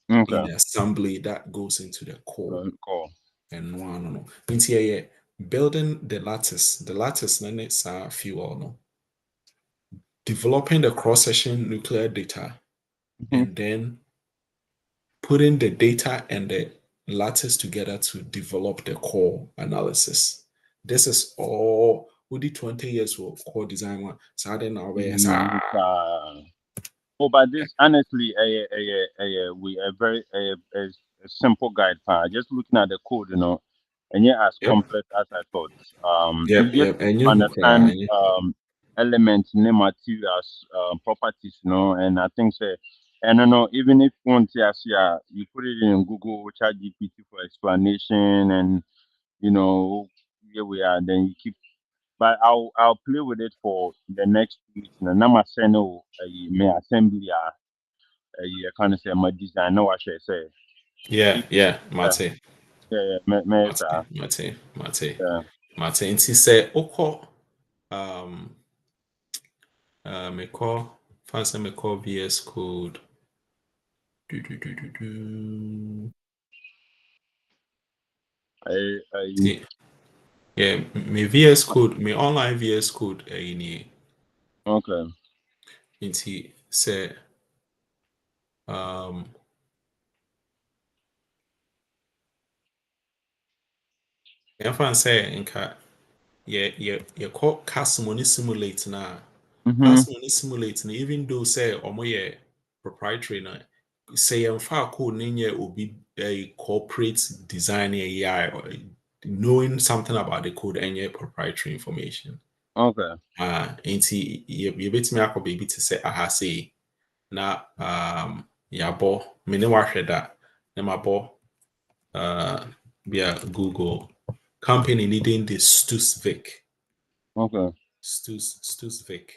in the assembly that goes into the core. And no. Into building the lattice then it's fuel no. Developing the cross-section nuclear data and then putting the data and the lattice together to develop the core analysis. This is all with the 20 years of core design one. So now but this honestly we a very a simple guide. Just looking at the code, you know, and yeah, as complex as I thought. And you understand elements, materials, properties, you know, and I think and I know even if you want to see, you put it in Google ChatGPT for explanation, and you know, here we are. Then you keep, but I'll play with it for the next week. And I'm saying, no, my assembly, you kind of say my design. No, I should say. Mate. Mate. And she said, Oko, me call VS Code. Yeah, me VS Code, me online VS Code, okay. And he said, if I say inka, you call custom simulate now. Custom simulate now, even though say omo proprietary now. Say in fact code ninja will be a corporate design AI or knowing something about the code and your proprietary information. Okay. Ain't you bet me ako baby to say aha say na yabo me ne wahwe da na mabo via Google company needing the Stusvik. Okay. Stusvik.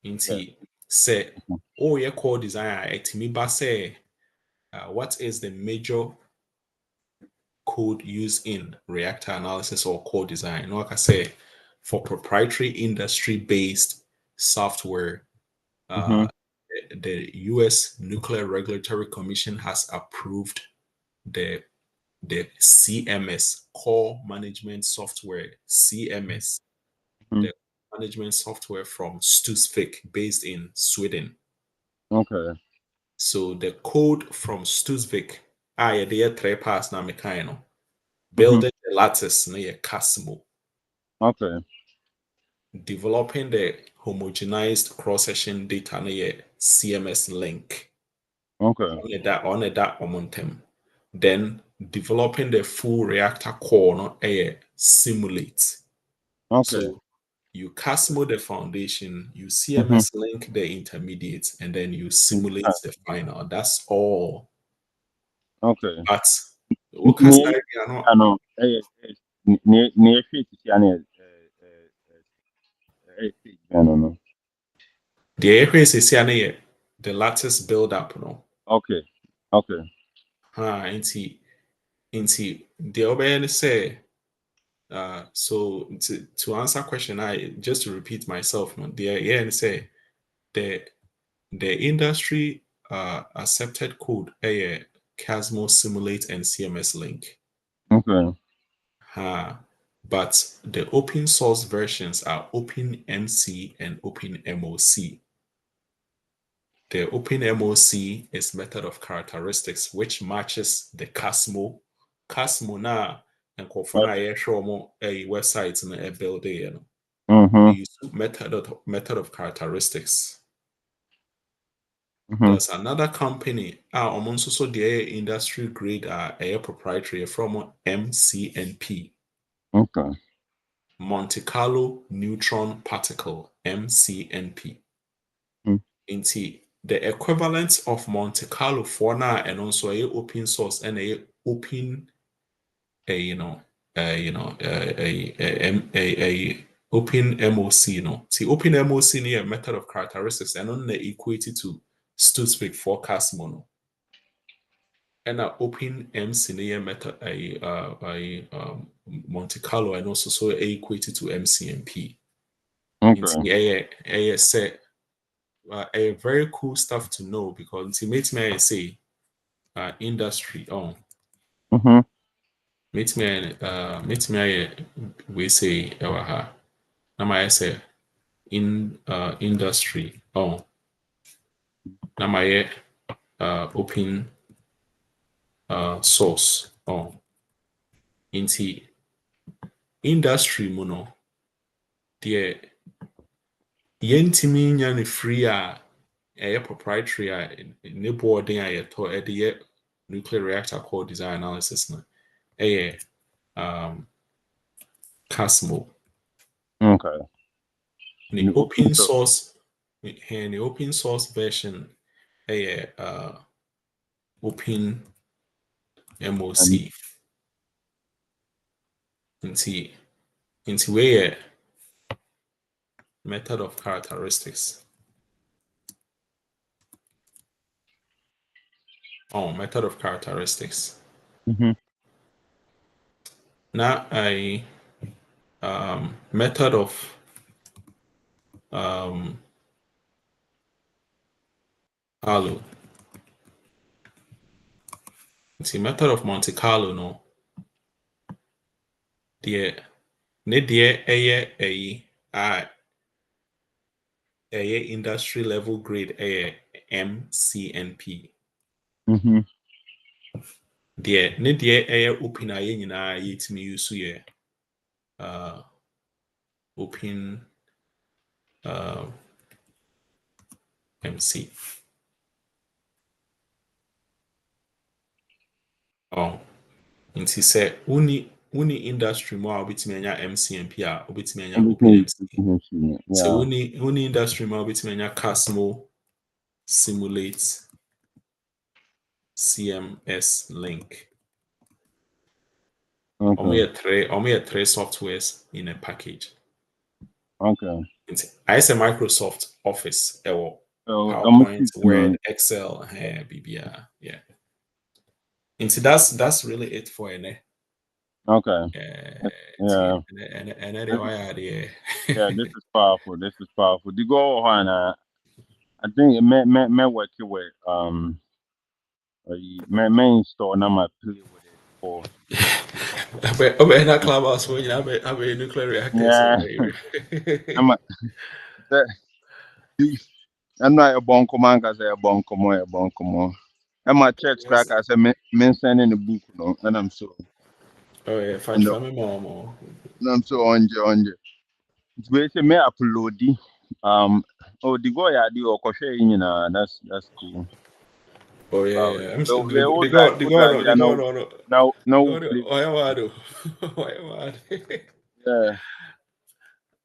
Inti say, oh, yeah, core design. Etimiba say, what is the major code used in reactor analysis or core design? Like I say, for proprietary industry-based software, the U.S. Nuclear Regulatory Commission has approved the CMS, Core Management Software, CMS, the management software from Stusvik, based in Sweden. Okay. So the code from Stusvik, yeah, 3 parts na mekano. Building the lattice near Casimo. Okay. Developing the homogenized cross-section data near CMS link. Okay. On that momentum. Then developing the full reactor core no simulate. Okay. So you Casimo the foundation, you CMS link the intermediate, and then you simulate the final. That's all. Okay. But what can I know? Near feet is the area is the lattice build up, no? Okay. Okay. Into the obey say. So to answer question, I just to repeat myself, no, the say the industry accepted code Casmo Simulate and CMS Link. Okay. But the open source versions are OpenMC and OpenMOC. The OpenMOC is method of characteristics, which matches the Casmo. Casmo now and Kofana show a website and a building. We use method of characteristics. There's another company, also the industry grade a proprietary from MCNP. Okay. Monte Carlo Neutron Particle, MCNP. Into the equivalent of Monte Carlo for now, and also a open source and a open open MOC, no. See, open MOC near method of characteristics and on the equated to Stutzvik forecast mono. And open MC near method Monte Carlo and also so equated to MCMP. Okay. A very cool stuff to know because it makes me say industry on. Meet me we say our na say in industry na open source into industry mono the yentimi nya ne free proprietary ne boarding the nuclear reactor core design analysis na Casmo. Okay. The open source and the open source version open MOC into where method of characteristics. Method of characteristics. Now I method of Carlo. The method of Monte Carlo no. The industry level grade MCNP. The open yetimi use open MC. Nti say uni industry mo a obetimi anya MCNP a obetimi anya OpenMC. So uni industry mo a obetimi anya Casmo Simulate CMS link. Okay. Only three softwares in a package. Okay. I say Microsoft Office, I'm PowerPoint, Word, Excel, BBR, yeah. And that's really it for it. Okay. Yeah. And yeah. Yeah, this is powerful. This is powerful. The go on, I think it may work with may install now my play with it for I'm not clubhouse when I'm a nuclear reactor. yeah. I'm a, that, I'm not a bon command as a bon command. I'm a church crack as a men sending the book, no, and I'm so Oh yeah, fine and for me, mom. I'm so on the. It's basically me upload the the go ya do or that's cool. Oh yeah, I'm still So we all they drive, go now no. play. Oh yeah, Yeah.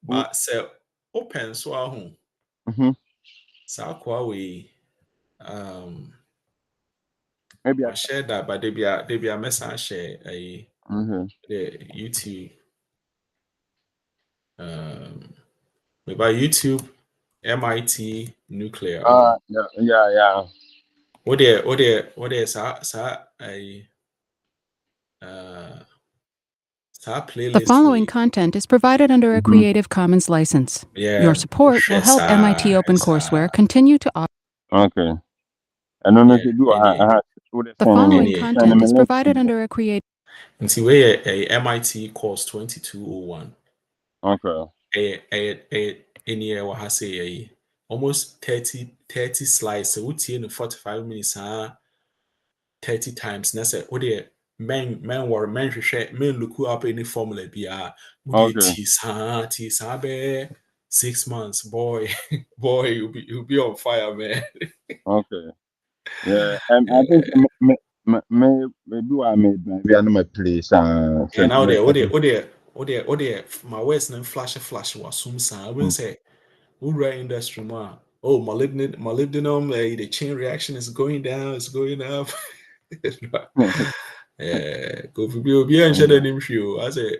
but so open so home. Mm-hmm. So Maybe I share that, but they be a message share a the YouTube maybe YouTube MIT nuclear. yeah. What there sa a playlist. The following content is provided under a Creative Commons license. Yeah, Your support will help MIT OpenCourseWare continue to offer. Okay. I don't know if you do. The following content is provided under a Creative. Until where a MIT course 2201. Okay. In here what I say almost 30 slides. So what's in 45 minutes 30 times. That's it. What the men look up any formula Okay. 6 months, boy. You'll be on fire, man. Okay. Yeah. I think maybe I made maybe I know my place. And now there, my words and flash was some sound. I will say, who right industry man. Oh, molybdenum, the chain reaction is going down, it's going up. Yeah, go for be and share him show. I say,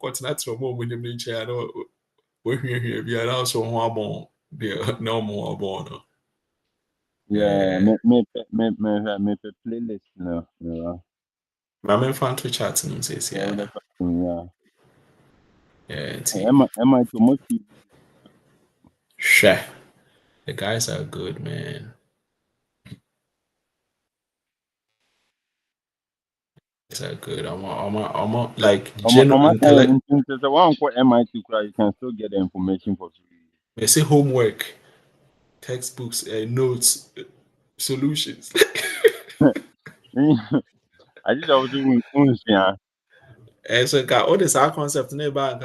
what's natural more with him in chair? We're here, be around so horrible. No more born. Yeah, me playlist no. My man found to chat and says, yeah. Am I too much? Sure. The guys are good, man. Are good. I'm like general intellect. The one for MIT, you can still get the information for free. They say homework, textbooks, notes, solutions. I just was doing yeah. And so got all this our concept in the bank.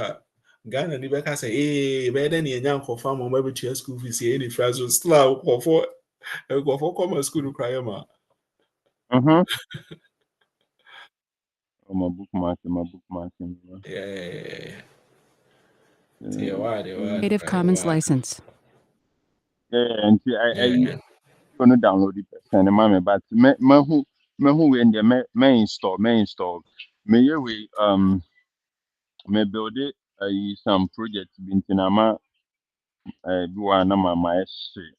Ghana the back say, hey, better than a young farm or maybe to school fees here any friends will still go for common school to cry ma. My bookmark. Yeah. Creative Commons license. Yeah, and I gonna download it and mommy, but me who in the may install. May we may build it some projects bintin ama do one my essay.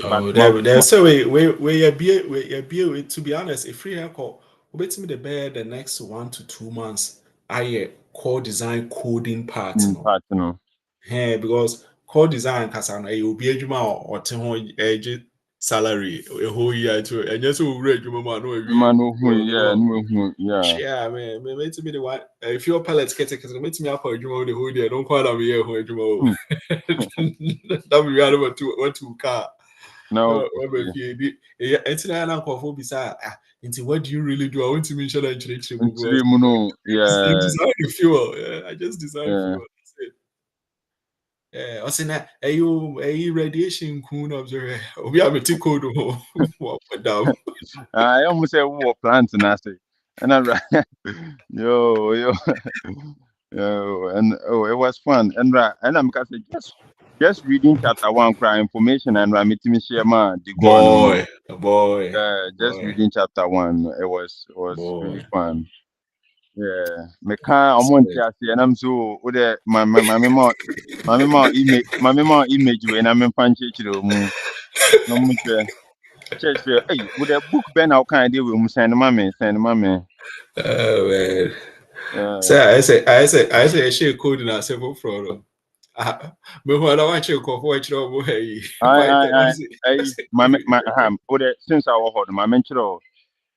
Oh, there. So we be to be honest, if free call, wait me the bear the next 1 to 2 months. I core design coding part. Hey, because core design kasana you be a juma or edge salary a whole year to and just read you yeah, man, to be the one. If your pellets get it, because make me up for you the whole year. Don't call them here who you that be out of two car. No, it's not an uncle for beside. Into what do you really do? I want to make sure that you design the fuel. Yeah, I just designed fuel. That's it. Yeah, I said that. Are you radiation cool observer? We have a tickle to down. I almost said war plants and I say, and I yo, and it was fun. And I'm just reading chapter 1 cry information and meeting me share man the boy. Just reading chapter 1. It was really fun. Yeah, me can't. I'm one to say, and I'm so with the my memo image when I'm in punch it to mu. No much. Church hey, with a book Ben how can I deal with send mommy. Oh man. Uh, So I say she code in a simple fraud. But what I want you to call for your boy. my with the since I was my mentor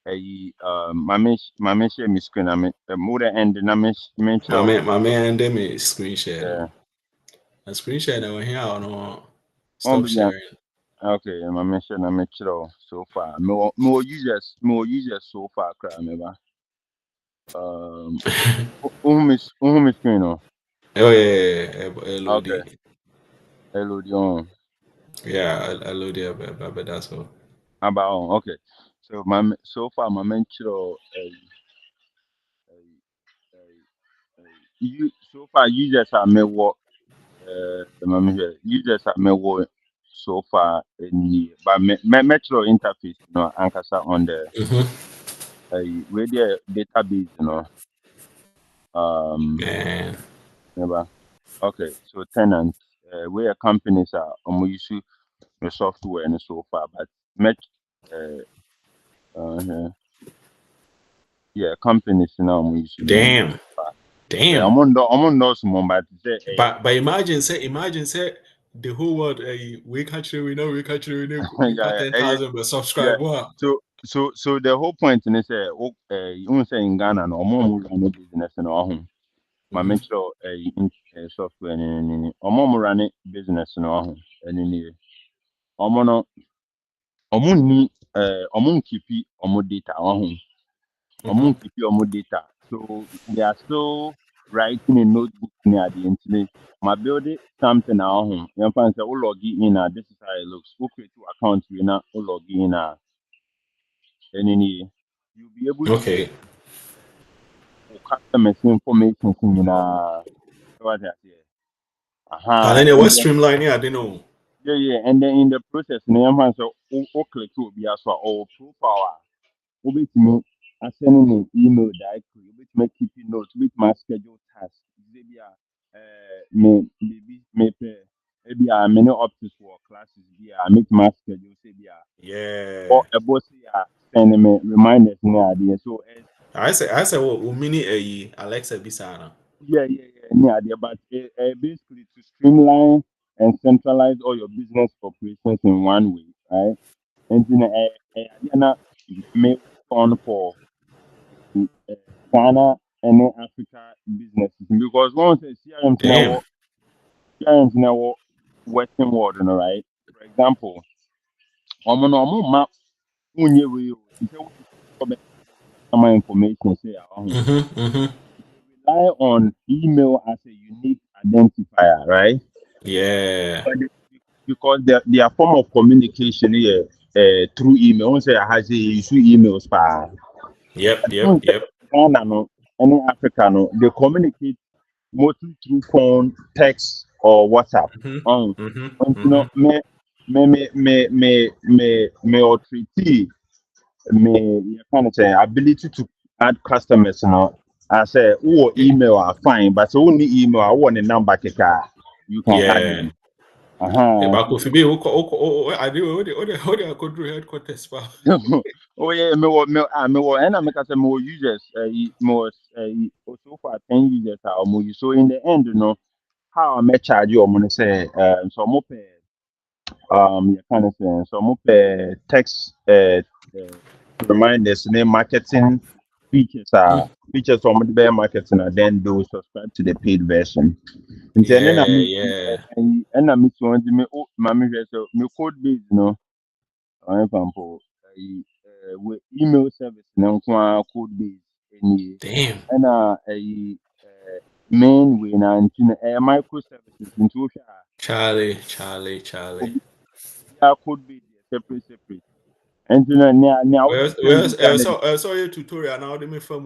my share me screen I mean more end na me My man, them is screen share. yeah. A screen share now here no Oh, stop yeah. sharing. Okay, my mention na me so far. Me users so far cry me ba. Who me screen no. Oh yeah, LOD. Okay, LOD on Yeah, LOD, but that's all. about on. Okay, so so far my mention you so far users are me what users are me what so far any but metro interface no ankasa on the radio database Man. never. Okay, so tenant where companies are use the software and so far but yeah companies now use Damn. yeah, I'm on those but say But imagine say the whole world we catch we know we got yeah, 10,000 but subscribe. What? so the whole point in say you say in Ghana no more run business no home my mentor software ni run business no home any no ni keep data home keep data so they are still writing in notebook near the internet my building something at home you find say log in this is how it looks create two accounts we now log in any you'll be able to Okay. customers information what I say. And then it was streamlining, I don't know. Yeah, and then in the process, you so click to be as well or profile. With me, I send an email directly. With me keeping notes with my scheduled tasks. Maybe maybe I many options for classes. I make my schedule. Say Yeah. or a boss send me reminders near the so. I say well mini Alexa Bisana. Yeah, but basically to streamline and centralize all your business operations in one way, right? And then may on for Ghana and Africa businesses because once Damn. CRM now Western world, you know, right? For example, normal map unye we some information say rely on email as a unique identifier, right? Yeah. Because their form of communication here through email. Once I have use emails, Yep. Ghana no, any Africa no, they communicate mostly through phone, text, or WhatsApp. And you know, or treaty you kind of say ability to add customers. You know, I say, oh, email are fine, but only email I want a number kicker. You can add Yeah. them. Back if you be I do what I could do headquarters. Oh yeah, and I make us more users, more so far 10 users are more. So in the end, you know, how I may charge you, I'm gonna say, so more pay, you kind of say, so more pay text, reminders, name marketing features are features from the bear marketing, and then do subscribe to the paid version. And then I miss one, me code base, you know. For example, with email service na code base any Damn. and main way na microservices into Charlie. code base separate and then I saw your tutorial now. They me from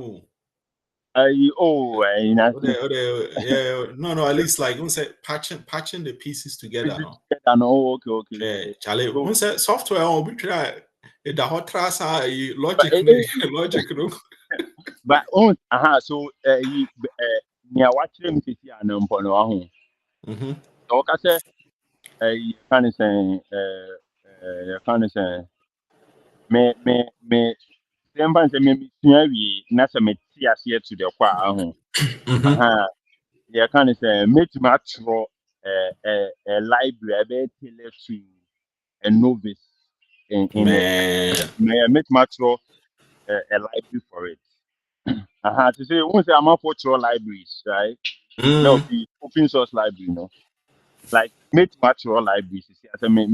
no, at least like say patching the pieces together. No? okay. Yeah, Charlie. So, Say software will be try the hot trass logic. but Logic. No? but on so near watching me see an umpono Mhm. so I say kind of saying kind of saying me same ban say me we na say me see as here to the kwa Mhm. yeah kind of say make my throw a library be tailored to a novice in it Man. may make my throw a library for it to say once I'm up for throw libraries right no Mm. be open source library you know like make my throw libraries see as me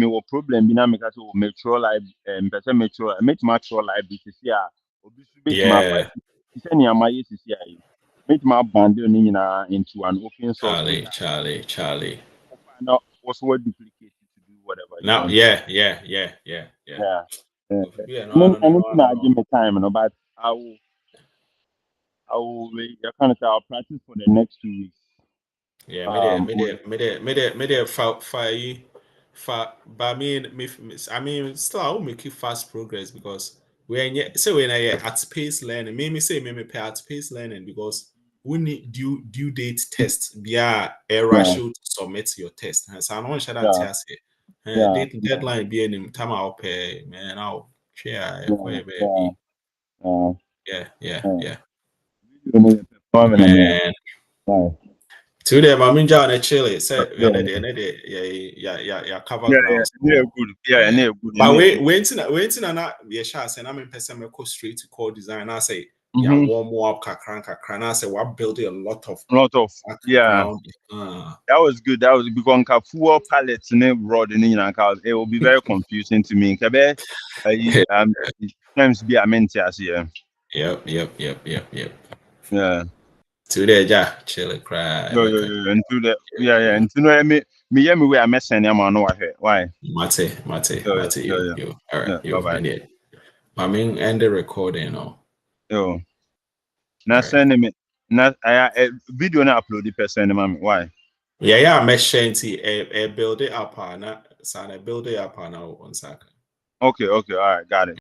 wo problem bi na me ka say me throw library person me throw make my throw library see a obi su bet my Yeah. say ni amaye see a make my bundle ni na into an open source way Charlie. now also what duplicate it to do whatever you Now, want to yeah. yeah yeah Yeah, anything I no. give me time no but I will kind of say I'll practice for the next 2 weeks Yeah, um me there but I mean, still I will make it fast progress because when you say when I at pace learning, me pay at pace learning because we need due date test via a yeah ratio to submit your test. And so I don't share that yeah test yeah date deadline be any time I'll pay man I'll share yeah yeah uh, yeah you know you're performing and man. yeah Today, my minja on a chili. Say, yeah yeah, cover yeah grounds. yeah good yeah Yeah. good But waiting, and that, yeah, shots, and I'm in person, I go straight to core design. I say, yeah, mm-hmm. warm up, kakran. I say, we're building a lot of A lot of yeah background. that was good. That was because full palettes and rod and it will be very confusing to me. Kabe, times be a mentor here. Yep. Yeah. Today, yeah, chili cry. Into the yeah. Into no me we are messing them on why. Mate, you. All right, Yeah. Bye you. bye. And it. I mean, end the recording, you know. Yo. All Now right. send me. Now I video na upload the person man. Why? Yeah, I'm shanty a build it up, na. Sana build it up, na. On second. Okay. All right. Got it.